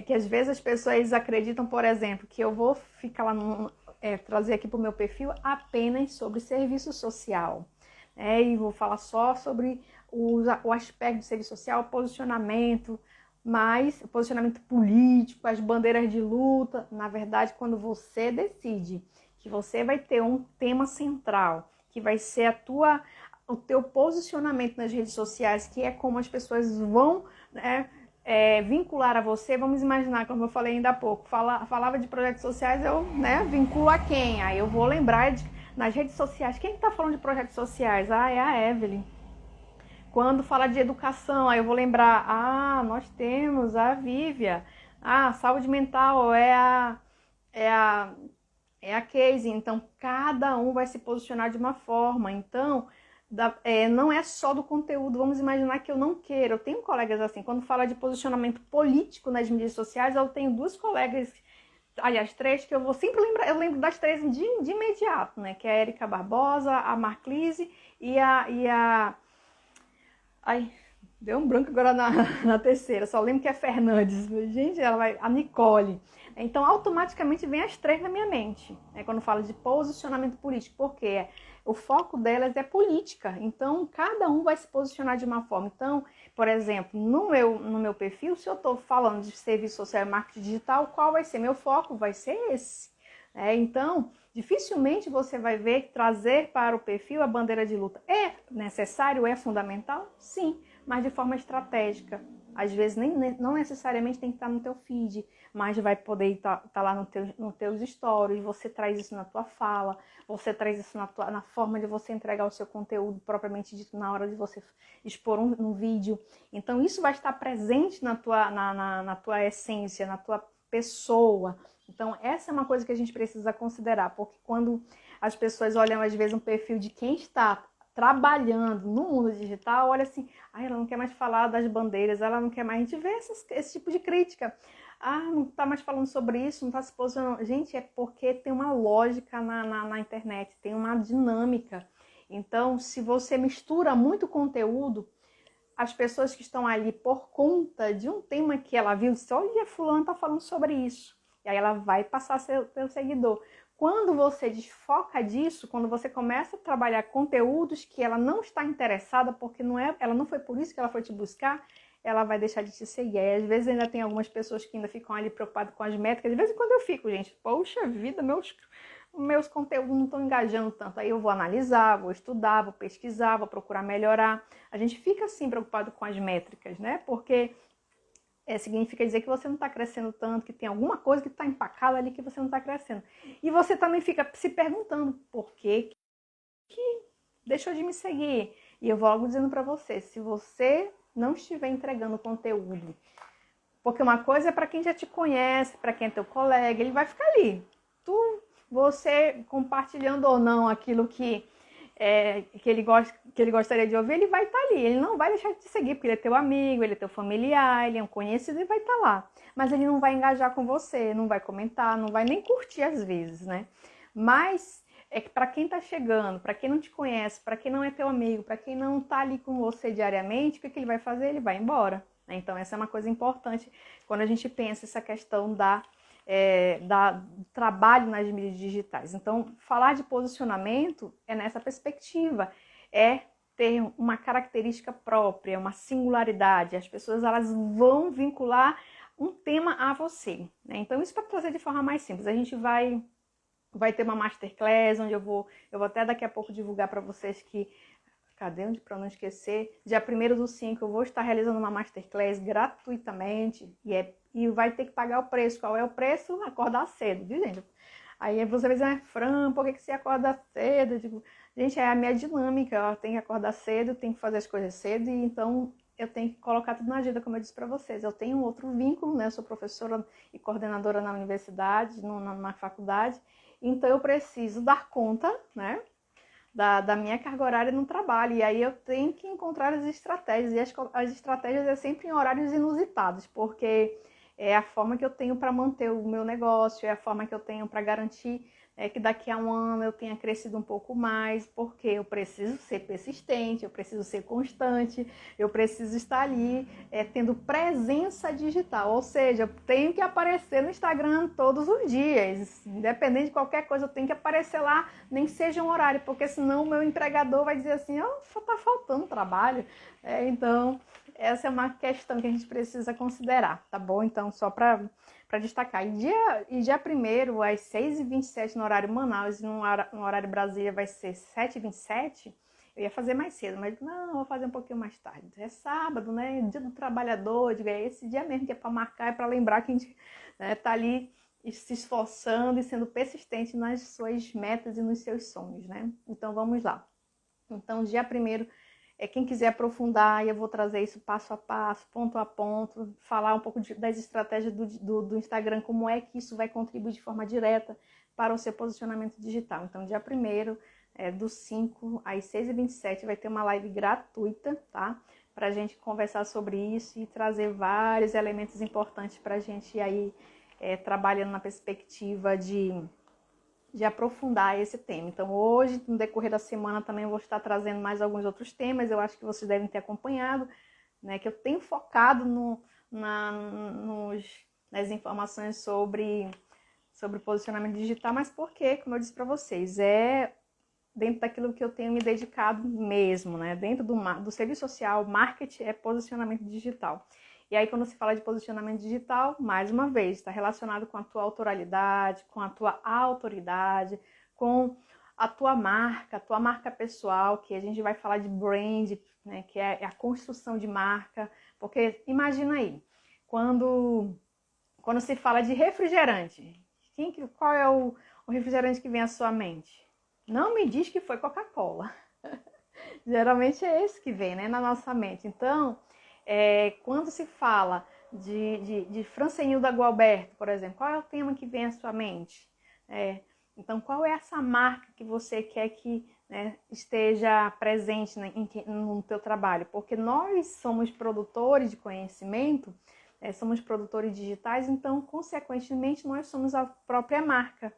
Que às vezes as pessoas acreditam, por exemplo, que eu vou ficar lá, trazer aqui para o meu perfil apenas sobre serviço social. e vou falar só sobre o aspecto do serviço social, o posicionamento, mas o posicionamento político, as bandeiras de luta. Na verdade, quando você decide que você vai ter um tema central, que vai ser o teu posicionamento nas redes sociais, que é como as pessoas vão, né, vincular a você. Vamos imaginar, como eu falei ainda há pouco, falava de projetos sociais, eu, né, vinculo a quem? Aí eu vou lembrar nas redes sociais, quem está falando de projetos sociais? É a Evelyn. Quando fala de educação, aí eu vou lembrar, nós temos a Vívia. Saúde mental é a Casey. Então, cada um vai se posicionar de uma forma. Então, não é só do conteúdo. Vamos imaginar que eu não queira. Eu tenho colegas assim, quando fala de posicionamento político nas mídias sociais, eu tenho duas colegas, aliás, três, que eu vou sempre lembrar. Eu lembro das três de imediato, né? Que é a Érica Barbosa, a Marclise e a Ai, deu um branco agora na terceira, só lembro que é Fernandes. Gente, a Nicole. Então, automaticamente vem as três na minha mente, né, quando falo de posicionamento político, porque o foco delas é política. Então, cada um vai se posicionar de uma forma. Então, por exemplo, no meu perfil, se eu estou falando de serviço social e marketing digital, qual vai ser meu foco? Vai ser esse. Então, dificilmente você vai ver trazer para o perfil a bandeira de luta. É necessário? É fundamental? Sim, mas de forma estratégica. Às vezes não necessariamente tem que estar no teu feed, mas vai poder estar lá no teus stories. Você traz isso na tua fala, você traz isso na forma de você entregar o seu conteúdo propriamente dito, na hora de você expor um vídeo. Então isso vai estar presente na tua essência, na tua pessoa. Então, essa é uma coisa que a gente precisa considerar, porque quando as pessoas olham, às vezes, um perfil de quem está trabalhando no mundo digital, olha assim, ela não quer mais falar das bandeiras, ela não quer mais. A gente vê esse tipo de crítica. Não está mais falando sobre isso, não está se posicionando. Gente, é porque tem uma lógica na internet, tem uma dinâmica. Então, se você mistura muito conteúdo, as pessoas que estão ali por conta de um tema que ela viu, diz, olha, fulano está falando sobre isso. E aí ela vai passar a ser o teu seguidor. Quando você desfoca disso, quando você começa a trabalhar conteúdos que ela não está interessada, porque ela não foi por isso que ela foi te buscar, ela vai deixar de te seguir. E às vezes ainda tem algumas pessoas que ainda ficam ali preocupadas com as métricas. De vez em quando eu fico, gente, poxa vida, meus conteúdos não estão engajando tanto. Aí eu vou analisar, vou estudar, vou pesquisar, vou procurar melhorar. A gente fica assim preocupado com as métricas, né? Porque significa dizer que você não está crescendo tanto, que tem alguma coisa que está empacada ali que você não está crescendo. E você também fica se perguntando por que deixou de me seguir. E eu vou logo dizendo para você, se você não estiver entregando conteúdo, porque uma coisa é para quem já te conhece, para quem é teu colega, ele vai ficar ali. Você compartilhando ou não aquilo que ele gostaria de ouvir, ele vai estar ali. Ele não vai deixar de te seguir, porque ele é teu amigo, ele é teu familiar, ele é um conhecido e vai estar lá. Mas ele não vai engajar com você, não vai comentar, não vai nem curtir às vezes, né? Mas é que para quem está chegando, para quem não te conhece, para quem não é teu amigo, para quem não está ali com você diariamente, o que ele vai fazer? Ele vai embora. Então essa é uma coisa importante quando a gente pensa essa questão do trabalho nas mídias digitais. Então, falar de posicionamento é nessa perspectiva, é ter uma característica própria, uma singularidade. As pessoas elas vão vincular um tema a você, né? Então, isso para trazer de forma mais simples. A gente vai ter uma masterclass, onde eu vou até daqui a pouco divulgar para vocês que para não esquecer, dia 1º/5 eu vou estar realizando uma masterclass gratuitamente e vai ter que pagar o preço. Qual é o preço? Acordar cedo, viu, gente? Aí você vai dizer, Fran, por que você acorda cedo? Eu digo, gente, é a minha dinâmica, eu tenho que acordar cedo, tenho que fazer as coisas cedo, e então eu tenho que colocar tudo na agenda, como eu disse para vocês. Eu tenho um outro vínculo, né? Eu sou professora e coordenadora na universidade, na faculdade, então eu preciso dar conta, né? Da minha carga horária no trabalho, e aí eu tenho que encontrar as estratégias, e as estratégias é sempre em horários inusitados, porque é a forma que eu tenho para manter o meu negócio, é a forma que eu tenho para garantir que daqui a um ano eu tenha crescido um pouco mais, porque eu preciso ser persistente, eu preciso ser constante, eu preciso estar ali tendo presença digital, ou seja, eu tenho que aparecer no Instagram todos os dias, independente de qualquer coisa, eu tenho que aparecer lá, nem que seja um horário, porque senão o meu empregador vai dizer assim, tá faltando trabalho, então essa é uma questão que a gente precisa considerar, tá bom? Então, só para destacar. E dia 1º, às 6h27 no horário Manaus, e no horário Brasília vai ser 7h27, eu ia fazer mais cedo, mas não, vou fazer um pouquinho mais tarde. É sábado, né? Dia do trabalhador, é esse dia mesmo que é para marcar, é para lembrar que a gente tá ali se esforçando e sendo persistente nas suas metas e nos seus sonhos, né? Então, vamos lá. Então, dia 1º, quem quiser aprofundar, eu vou trazer isso passo a passo, ponto a ponto, falar um pouco das estratégias do Instagram, como é que isso vai contribuir de forma direta para o seu posicionamento digital. Então, dia 1º, do 5 às 6h27, vai ter uma live gratuita, tá? Para a gente conversar sobre isso e trazer vários elementos importantes para a gente ir aí trabalhando na perspectiva de aprofundar esse tema. Então, hoje, no decorrer da semana, também eu vou estar trazendo mais alguns outros temas. Eu acho que vocês devem ter acompanhado, né? Que eu tenho focado nas informações sobre posicionamento digital, mas porque, como eu disse para vocês, dentro daquilo que eu tenho me dedicado mesmo, né? Dentro do serviço social, marketing é posicionamento digital. E aí, quando se fala de posicionamento digital, mais uma vez, está relacionado com a tua autoralidade, com a tua autoridade, com a tua marca pessoal, que a gente vai falar de brand, né, que é a construção de marca. Porque imagina aí, quando se fala de refrigerante, qual é o refrigerante que vem à sua mente? Não me diz que foi Coca-Cola. Geralmente é esse que vem, né, na nossa mente. Então, quando se fala de Francenilda Gualberto, por exemplo, qual é o tema que vem à sua mente? Então, qual é essa marca que você quer que, né, esteja presente no teu trabalho? Porque nós somos produtores de conhecimento, somos produtores digitais, então, consequentemente, nós somos a própria marca.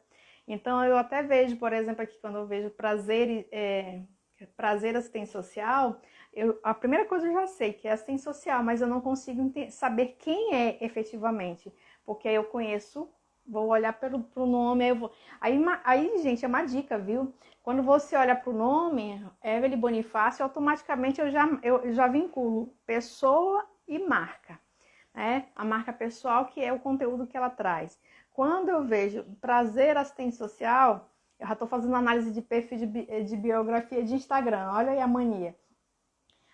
Então, eu até vejo, por exemplo, aqui quando eu vejo prazer assistente social, a primeira coisa eu já sei, que é assistente social, mas eu não consigo saber quem é efetivamente, porque aí eu conheço, vou olhar pro nome, aí, gente, é uma dica, viu? Quando você olha pro nome, Evelyn Bonifácio, automaticamente eu já vinculo pessoa e marca, né? A marca pessoal, que é o conteúdo que ela traz. Quando eu vejo prazer assistente social, eu já estou fazendo análise de perfil de biografia de Instagram, olha aí a mania.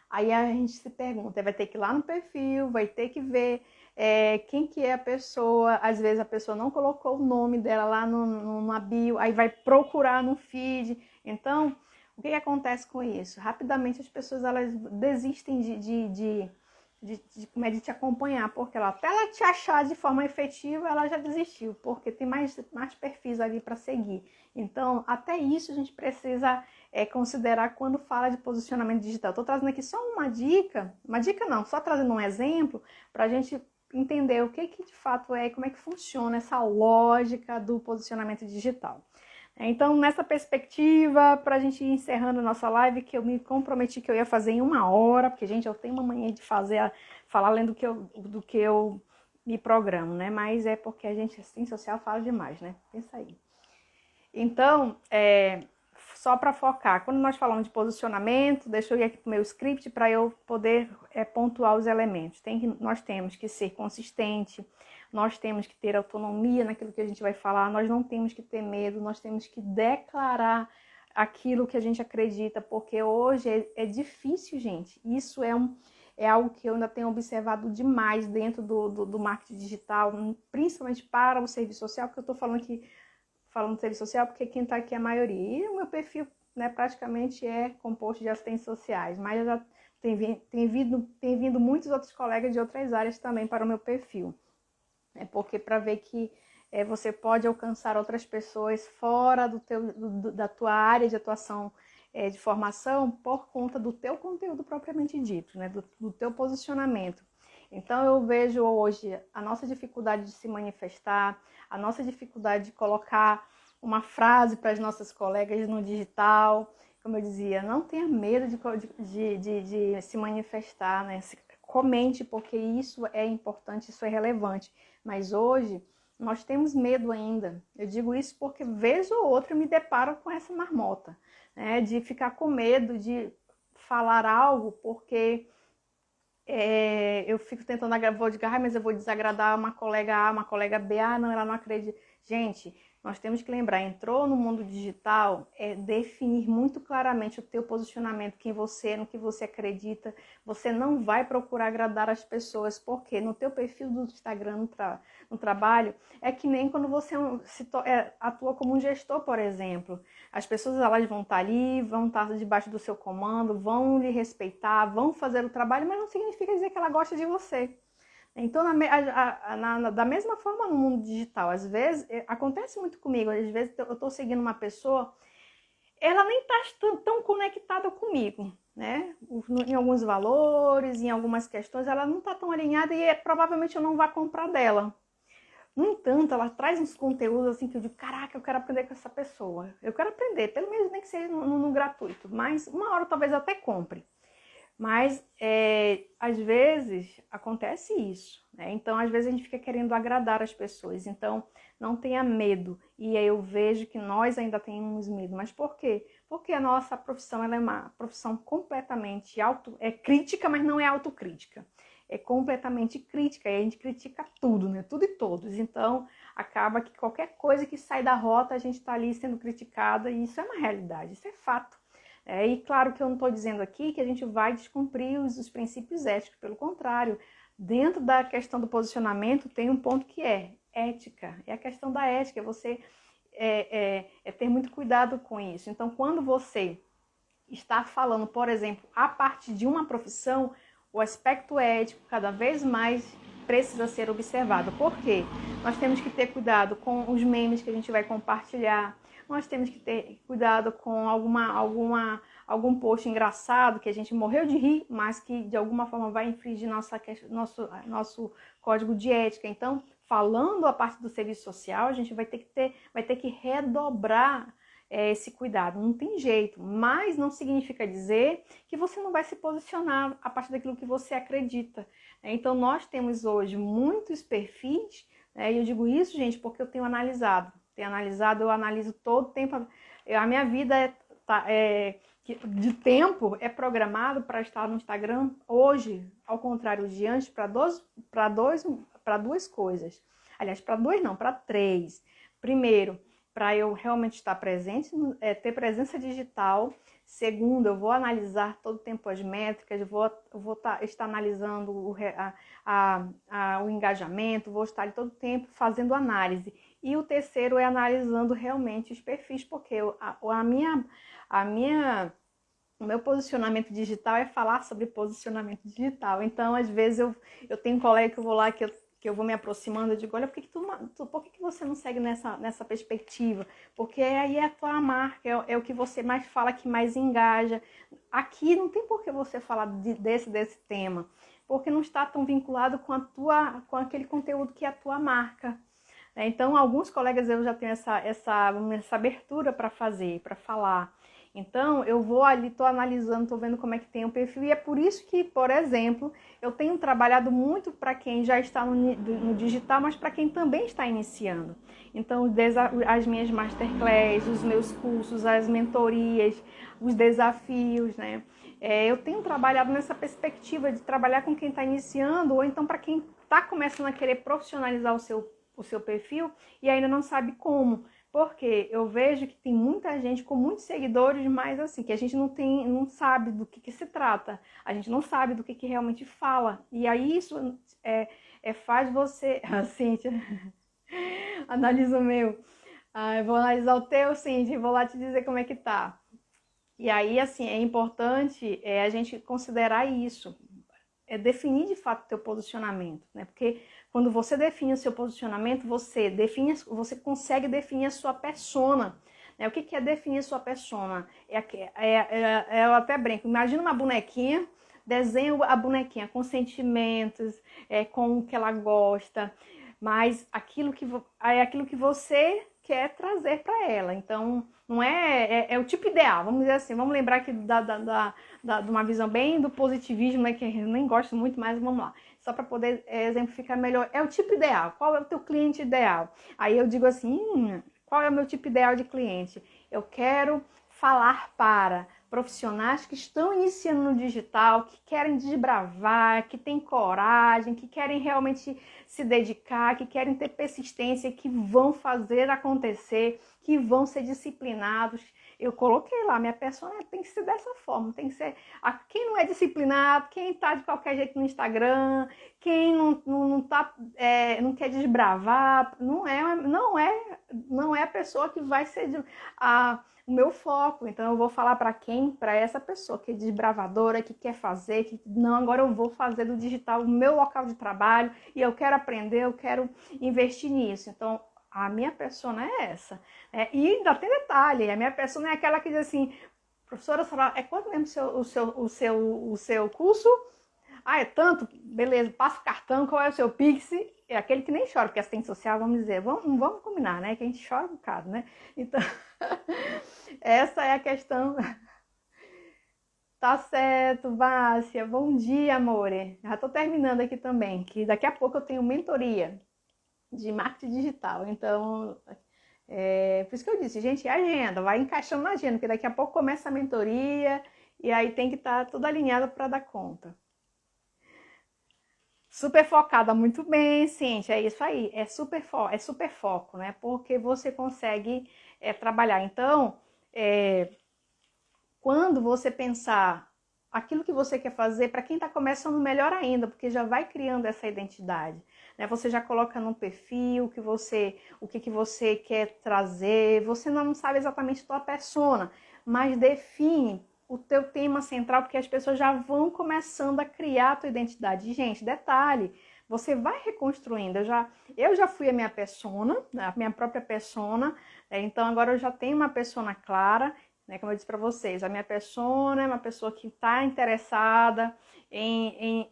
Aí a gente se pergunta, vai ter que ir lá no perfil, vai ter que ver quem que é a pessoa. Às vezes a pessoa não colocou o nome dela lá na bio, aí vai procurar no feed. Então, o que acontece com isso? Rapidamente as pessoas elas desistem de te acompanhar, porque até ela te achar de forma efetiva, ela já desistiu, porque tem mais perfis ali para seguir. Então, até isso a gente precisa considerar quando fala de posicionamento digital. Estou trazendo aqui só uma dica não, só trazendo um exemplo para a gente entender o que de fato como é que funciona essa lógica do posicionamento digital. Então, nessa perspectiva, para a gente ir encerrando a nossa live, que eu me comprometi que eu ia fazer em 1 hora, porque, gente, eu tenho uma mania de falar além do que eu me programo, né? Mas é porque a gente, assim, social, fala demais, né? Pensa aí. Então, só para focar, quando nós falamos de posicionamento, deixa eu ir aqui para o meu script para eu poder pontuar os elementos. Nós temos que ser consistente, nós temos que ter autonomia naquilo que a gente vai falar, nós não temos que ter medo, nós temos que declarar aquilo que a gente acredita, porque hoje é difícil, gente. Isso é algo que eu ainda tenho observado demais dentro do marketing digital, principalmente para o serviço social, porque eu estou falando de serviço social porque quem está aqui é a maioria. E o meu perfil, né, praticamente é composto de assistentes sociais, mas já tem vindo muitos outros colegas de outras áreas também para o meu perfil. Porque para ver que você pode alcançar outras pessoas fora da tua área de atuação de formação por conta do teu conteúdo propriamente dito, né, do teu posicionamento. Então eu vejo hoje a nossa dificuldade de se manifestar, a nossa dificuldade de colocar uma frase para as nossas colegas no digital. Como eu dizia, não tenha medo de se manifestar, né? Comente, porque isso é importante, isso é relevante. Mas hoje, nós temos medo ainda. Eu digo isso porque vez ou outra eu me deparo com essa marmota, né? De ficar com medo de falar algo, porque eu fico tentando, vou desgarrar, mas eu vou desagradar uma colega A, uma colega B, não, ela não acredita. Gente, nós temos que lembrar, entrou no mundo digital, é definir muito claramente o teu posicionamento, quem você é, no que você acredita. Você não vai procurar agradar as pessoas, porque no teu perfil do Instagram, no trabalho, é que nem quando você atua como um gestor, por exemplo. As pessoas, elas vão estar ali, vão estar debaixo do seu comando, vão lhe respeitar, vão fazer o trabalho, mas não significa dizer que ela gosta de você. Então, da mesma forma no mundo digital, às vezes, acontece muito comigo, às vezes eu estou seguindo uma pessoa, ela nem está tão conectada comigo, né? Em alguns valores, em algumas questões, ela não está tão alinhada e provavelmente eu não vou comprar dela. No entanto, ela traz uns conteúdos assim que eu digo, caraca, eu quero aprender com essa pessoa. Eu quero aprender, pelo menos nem que seja no gratuito, mas uma hora talvez eu até compre. Mas, às vezes, acontece isso, né? Então, às vezes, a gente fica querendo agradar as pessoas. Então, não tenha medo. E aí eu vejo que nós ainda temos medo. Mas por quê? Porque a nossa profissão, ela é uma profissão completamente crítica, mas não é autocrítica. É completamente crítica. E a gente critica tudo, né? Tudo e todos. Então, acaba que qualquer coisa que sai da rota, a gente está ali sendo criticada. E isso é uma realidade, isso é fato. E claro que eu não estou dizendo aqui que a gente vai descumprir os princípios éticos, pelo contrário, dentro da questão do posicionamento tem um ponto que é ética, é a questão da ética, você ter muito cuidado com isso. Então, quando você está falando, por exemplo, a partir de uma profissão, o aspecto ético cada vez mais precisa ser observado. Por quê? Nós temos que ter cuidado com os memes que a gente vai compartilhar, nós temos que ter cuidado com algum post engraçado que a gente morreu de rir, mas que de alguma forma vai infringir nosso código de ética. Então, falando a parte do serviço social, a gente vai ter que redobrar esse cuidado. Não tem jeito, mas não significa dizer que você não vai se posicionar a partir daquilo que você acredita. Então, nós temos hoje muitos perfis, e eu digo isso, gente, porque eu tenho analisado, eu analiso todo o tempo. A minha vida de tempo é programado para estar no Instagram hoje, ao contrário de antes, para duas coisas. Aliás, para duas não, para três. Primeiro, para eu realmente estar presente, ter presença digital. Segundo, eu vou analisar todo o tempo as métricas, vou estar analisando o engajamento, vou estar todo o tempo fazendo análise. E o terceiro é analisando realmente os perfis, porque o meu posicionamento digital é falar sobre posicionamento digital. Então, às vezes, eu tenho um colega que eu vou lá, que eu vou me aproximando, eu digo, olha, por que você não segue nessa perspectiva? Porque aí é a tua marca, é o que você mais fala, que mais engaja. Aqui não tem por que você falar desse tema, porque não está tão vinculado com aquele conteúdo que é a tua marca. Então, alguns colegas eu já tenho essa abertura para falar. Então, eu vou ali, estou analisando, estou vendo como é que tem o perfil. E é por isso que, por exemplo, eu tenho trabalhado muito para quem já está no digital, mas para quem também está iniciando. Então, as minhas masterclass, os meus cursos, as mentorias, os desafios, né? Eu tenho trabalhado nessa perspectiva de trabalhar com quem está iniciando, ou então para quem está começando a querer profissionalizar o seu perfil e ainda não sabe como. Porque eu vejo que tem muita gente com muitos seguidores, mas assim, que a gente não sabe do que se trata, a gente não sabe do que realmente fala. E aí isso faz você... Cíntia, analisa o meu. Eu vou analisar o teu, Cíntia, e vou lá te dizer como é que tá. E aí, assim, é importante a gente considerar isso. Definir de fato o teu posicionamento, né? Porque quando você define o seu posicionamento, você consegue definir a sua persona, né? O que é definir a sua persona? Eu até brinco, imagina uma bonequinha, desenha a bonequinha com sentimentos, com o que ela gosta, mas aquilo que você quer trazer para ela. Então, não é o tipo ideal, vamos dizer assim, vamos lembrar aqui de uma visão bem do positivismo, né, que eu nem gosto muito, mas vamos lá. Só para poder exemplificar melhor, é o tipo ideal. Qual é o teu cliente ideal? Aí eu digo assim, qual é o meu tipo ideal de cliente? Eu quero falar para profissionais que estão iniciando no digital, que querem desbravar, que têm coragem, que querem realmente se dedicar, que querem ter persistência, que vão fazer acontecer, que vão ser disciplinados. Eu coloquei lá, minha persona tem que ser dessa forma, tem que ser quem não é disciplinado, quem está de qualquer jeito no Instagram, quem não quer desbravar, não é a pessoa que vai ser o meu foco. Então eu vou falar para quem? Para essa pessoa que é desbravadora, que quer fazer, que não, agora eu vou fazer do digital o meu local de trabalho e eu quero aprender, eu quero investir nisso. Então a minha persona é essa. E ainda tem detalhe, a minha persona é aquela que diz assim, professora, é quanto mesmo o seu curso? Ah, é tanto? Beleza, passa o cartão, qual é o seu Pix? É aquele que nem chora, porque assistente social, vamos dizer, vamos combinar, né? Que a gente chora um bocado, né? Então, essa é a questão. Tá certo, Bárcia. Bom dia, amore. Já tô terminando aqui também, que daqui a pouco eu tenho mentoria de marketing digital. Então, por isso que eu disse, gente, é agenda, vai encaixando na agenda, porque daqui a pouco começa a mentoria e aí tem que estar tudo alinhado para dar conta. Super focada, muito bem, Cíntia, é isso aí, é super foco, né? Porque você consegue trabalhar. Então, quando você pensar aquilo que você quer fazer, para quem está começando, melhor ainda, porque já vai criando essa identidade, né? Você já coloca no perfil o que você quer trazer, você não sabe exatamente a tua persona, mas define o teu tema central, porque as pessoas já vão começando a criar a tua identidade. E, gente, detalhe, você vai reconstruindo. Eu já fui a minha persona, a minha própria persona, então agora eu já tenho uma persona clara, né? Como eu disse para vocês, a minha persona é uma pessoa que está interessada em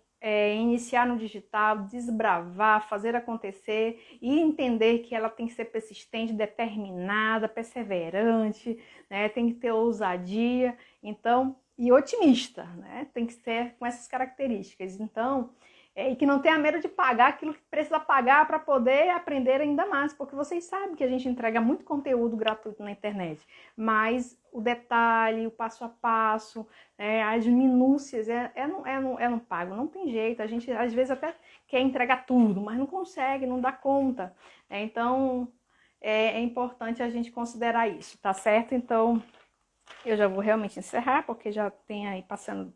iniciar no digital, desbravar, fazer acontecer e entender que ela tem que ser persistente, determinada, perseverante, né? Tem que ter ousadia, então, e otimista, né? Tem que ser com essas características. Então, e que não tenha medo de pagar aquilo que precisa pagar para poder aprender ainda mais, porque vocês sabem que a gente entrega muito conteúdo gratuito na internet, mas o detalhe, o passo a passo, as minúcias, não pago, não tem jeito. A gente às vezes até quer entregar tudo, mas não consegue, não dá conta. Então é importante a gente considerar isso, tá certo? Então eu já vou realmente encerrar, porque já tem aí passando,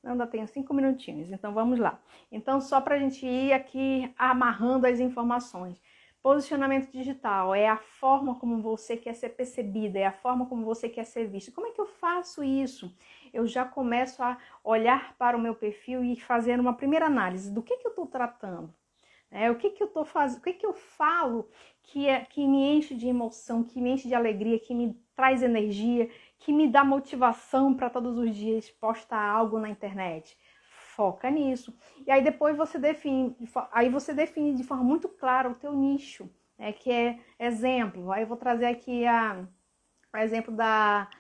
ainda tenho 5 minutinhos, então vamos lá. Então só para a gente ir aqui amarrando as informações. Posicionamento digital é a forma como você quer ser percebida, é a forma como você quer ser vista. Como é que eu faço isso? Eu já começo a olhar para o meu perfil e fazer uma primeira análise do que eu estou tratando. O que eu estou fazendo, o que eu falo que me enche de emoção, que me enche de alegria, que me traz energia, que me dá motivação para todos os dias postar algo na internet. Foca nisso. E aí depois você define de forma muito clara o teu nicho, né, que é exemplo. Aí eu vou trazer aqui o exemplo da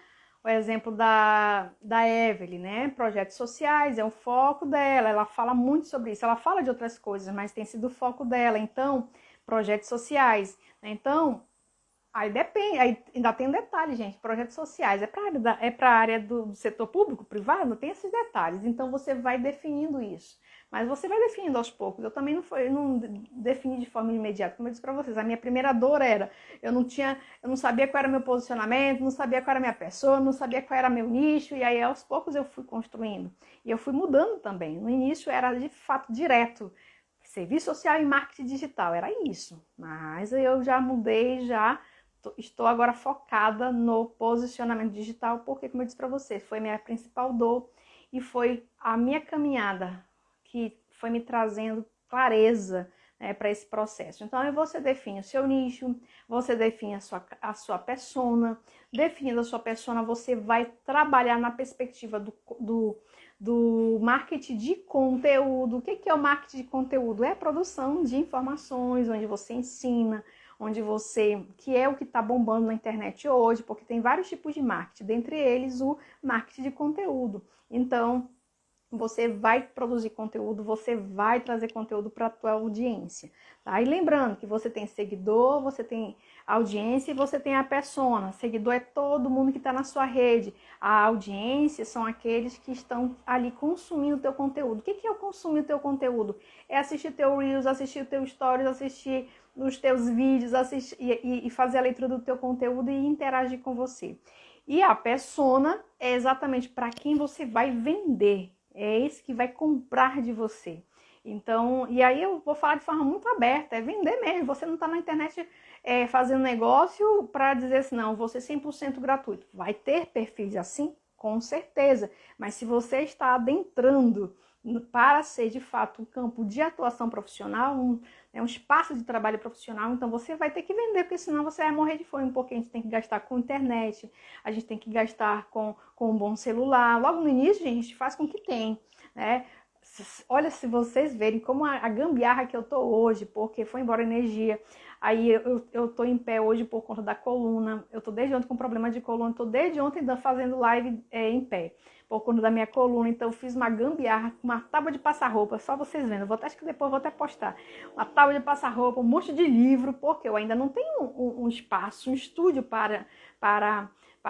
Evelyn, né? Projetos sociais, é o foco dela, ela fala muito sobre isso, ela fala de outras coisas, mas tem sido o foco dela. Então, projetos sociais. Então, aí depende, aí ainda tem um detalhe, gente, projetos sociais, é para a área do setor público, privado, tem esses detalhes, então você vai definindo isso. Mas você vai definindo aos poucos. Eu também não defini de forma imediata, como eu disse para vocês. A minha primeira dor era, eu não sabia qual era meu posicionamento, não sabia qual era a minha pessoa, não sabia qual era meu nicho, e aí aos poucos eu fui construindo. E eu fui mudando também. No início era de fato direto, serviço social e marketing digital, era isso. Mas eu já mudei, estou agora focada no posicionamento digital, porque, como eu disse para vocês, foi minha principal dor e foi a minha caminhada que foi me trazendo clareza, né, para esse processo. Então, aí você define o seu nicho, você define a sua persona. Definindo a sua persona, você vai trabalhar na perspectiva do marketing de conteúdo. O que é o marketing de conteúdo? É a produção de informações, onde você ensina, onde você, que é o que está bombando na internet hoje, porque tem vários tipos de marketing, dentre eles o marketing de conteúdo. Então, você vai produzir conteúdo, você vai trazer conteúdo para a tua audiência, tá? E lembrando que você tem seguidor, você tem audiência e você tem a persona. Seguidor é todo mundo que está na sua rede. A audiência são aqueles que estão ali consumindo o teu conteúdo. O que é o consumir o teu conteúdo? É assistir teu Reels, assistir o teu Stories, assistir os teus vídeos, assistir, e fazer a leitura do teu conteúdo e interagir com você. E a persona é exatamente para quem você vai vender. É esse que vai comprar de você. Então, e aí eu vou falar de forma muito aberta, é vender mesmo. Você não está na internet fazendo negócio para dizer assim, não, vou ser 100% gratuito. Vai ter perfis assim? Com certeza. Mas se você está adentrando para ser de fato um campo de atuação profissional, um espaço de trabalho profissional, então você vai ter que vender, porque senão você vai morrer de fome, porque a gente tem que gastar com internet, a gente tem que gastar com um bom celular. Logo no início, a gente faz com o que tem, né? Olha, se vocês verem como a gambiarra que eu tô hoje, porque foi embora a energia, aí eu tô em pé hoje por conta da coluna, eu tô desde ontem com problema de coluna, tô desde ontem fazendo live em pé, por conta da minha coluna, então eu fiz uma gambiarra, uma tábua de passar roupa, só vocês vendo, acho que depois vou até postar, uma tábua de passar roupa, um monte de livro, porque eu ainda não tenho um espaço, um estúdio para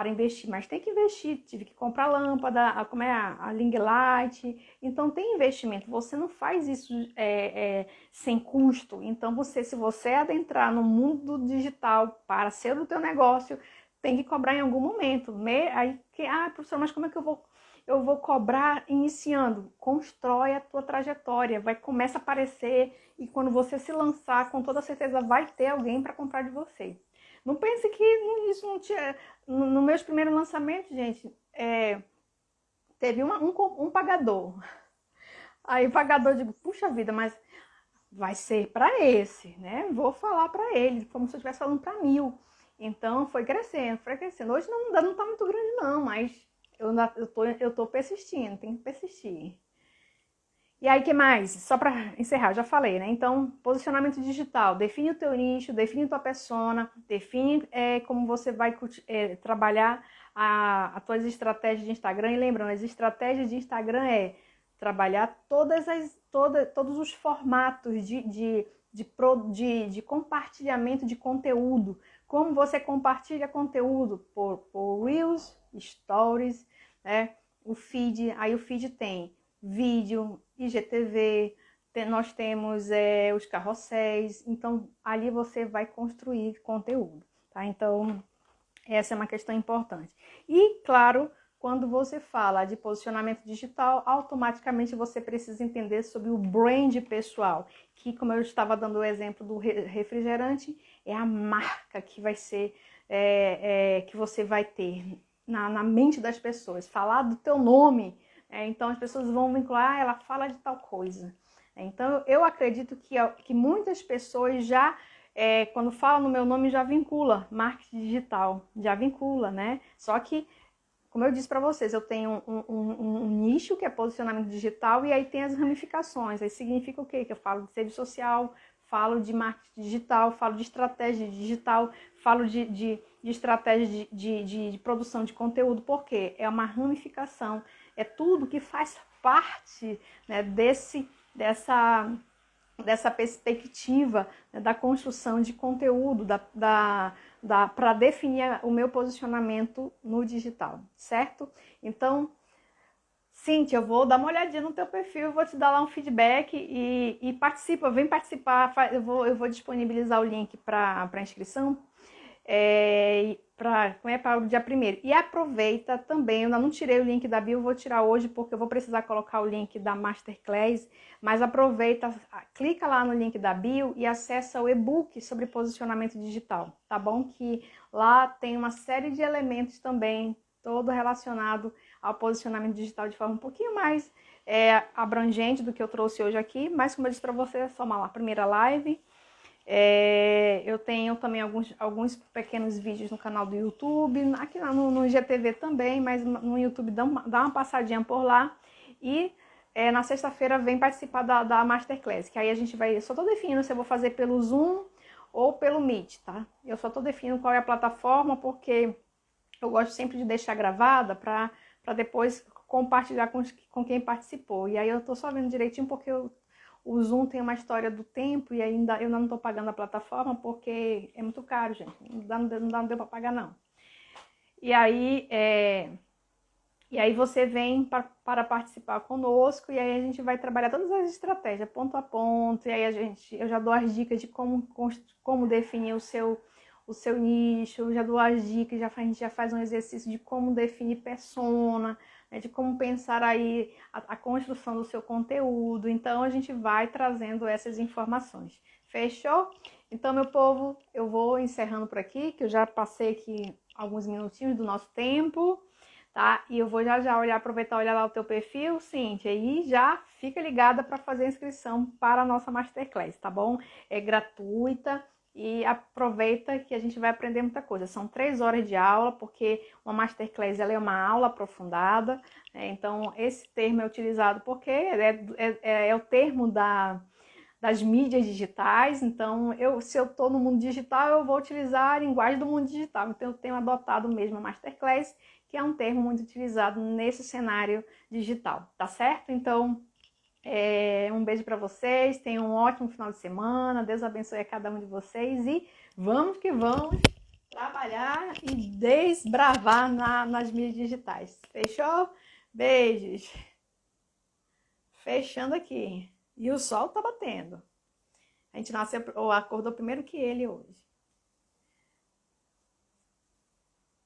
investir, mas tem que investir, tive que comprar lâmpada, a ring light, então tem investimento, você não faz isso sem custo, então se você adentrar no mundo digital para ser o teu negócio, tem que cobrar em algum momento, professor, mas como é que eu vou cobrar iniciando? Constrói a tua trajetória, começa a aparecer e quando você se lançar, com toda certeza vai ter alguém para comprar de você. Não pense que isso não tinha... No meus primeiros lançamentos, gente, teve um pagador. Aí o pagador, eu digo, puxa vida, mas vai ser para esse, né? Vou falar para ele, como se eu estivesse falando para 1000. Então foi crescendo. Hoje não tá muito grande não, mas eu tô persistindo, tem que persistir. E aí, que mais? Só para encerrar, já falei, né? Então, posicionamento digital. Define o teu nicho, define tua persona, define como você vai trabalhar as tuas estratégias de Instagram. E lembrando, as estratégias de Instagram trabalhar todos os formatos de compartilhamento de conteúdo. Como você compartilha conteúdo por Reels, Stories, né? O feed, aí o feed tem vídeo, IGTV, nós temos os carrosséis, então ali você vai construir conteúdo, tá? Então, essa é uma questão importante. E, claro, quando você fala de posicionamento digital, automaticamente você precisa entender sobre o brand pessoal, que, como eu estava dando o exemplo do refrigerante, é a marca que vai ser, que você vai ter na mente das pessoas. Falar do teu nome, então as pessoas vão vincular, ela fala de tal coisa. Então eu acredito que muitas pessoas já, quando falam no meu nome, já vincula marketing digital, já vincula, né? Só que, como eu disse para vocês, eu tenho um nicho que é posicionamento digital e aí tem as ramificações. Aí significa o quê? Que eu falo de rede social, falo de marketing digital, falo de estratégia digital, falo de estratégia de produção de conteúdo, porque é uma ramificação, é tudo que faz parte, né, dessa perspectiva, né, da construção de conteúdo, para definir o meu posicionamento no digital, certo? Então, Cíntia, eu vou dar uma olhadinha no teu perfil, vou te dar lá um feedback e participa, vem participar, eu vou disponibilizar o link para inscrição para o dia 1º. E aproveita também, eu ainda não tirei o link da bio, vou tirar hoje porque eu vou precisar colocar o link da Masterclass, mas aproveita, clica lá no link da bio e acessa o e-book sobre posicionamento digital, tá bom? Que lá tem uma série de elementos também, todo relacionado ao posicionamento digital de forma um pouquinho mais abrangente do que eu trouxe hoje aqui, mas como eu disse para você, é só uma primeira live. Eu tenho também alguns pequenos vídeos no canal do YouTube, aqui no IGTV também, mas no YouTube dá uma passadinha por lá. E na sexta-feira vem participar da Masterclass, que aí a gente vai, só tô definindo se eu vou fazer pelo Zoom ou pelo Meet, tá? Eu só tô definindo qual é a plataforma, porque eu gosto sempre de deixar gravada para depois compartilhar com quem participou. E aí eu tô só vendo direitinho porque o Zoom tem uma história do tempo e ainda eu não tô pagando a plataforma porque é muito caro, gente. Não deu para pagar, não. E aí, você vem para participar conosco e aí a gente vai trabalhar todas as estratégias, ponto a ponto. E aí eu já dou as dicas de como definir o seu nicho, eu já dou as dicas, a gente já faz um exercício de como definir persona, né, de como pensar aí a construção do seu conteúdo. Então a gente vai trazendo essas informações. Fechou? Então, meu povo, eu vou encerrando por aqui, que eu já passei aqui alguns minutinhos do nosso tempo, tá? E eu vou já aproveitar, olhar lá o teu perfil, Cíntia, e já fica ligada para fazer a inscrição para a nossa Masterclass, tá bom? É gratuita e aproveita que a gente vai aprender muita coisa. São 3 horas de aula, porque uma Masterclass ela é uma aula aprofundada, né? Então esse termo é utilizado porque é o termo das mídias digitais. Então, se eu estou no mundo digital, eu vou utilizar a linguagem do mundo digital. Então, eu tenho adotado mesmo a Masterclass, que é um termo muito utilizado nesse cenário digital, tá certo? Então, um beijo para vocês, tenham um ótimo final de semana, Deus abençoe a cada um de vocês e vamos que vamos trabalhar e desbravar nas mídias digitais. Fechou? Beijos! Fechando aqui. E o sol tá batendo. A gente nasceu ou acordou primeiro que ele hoje.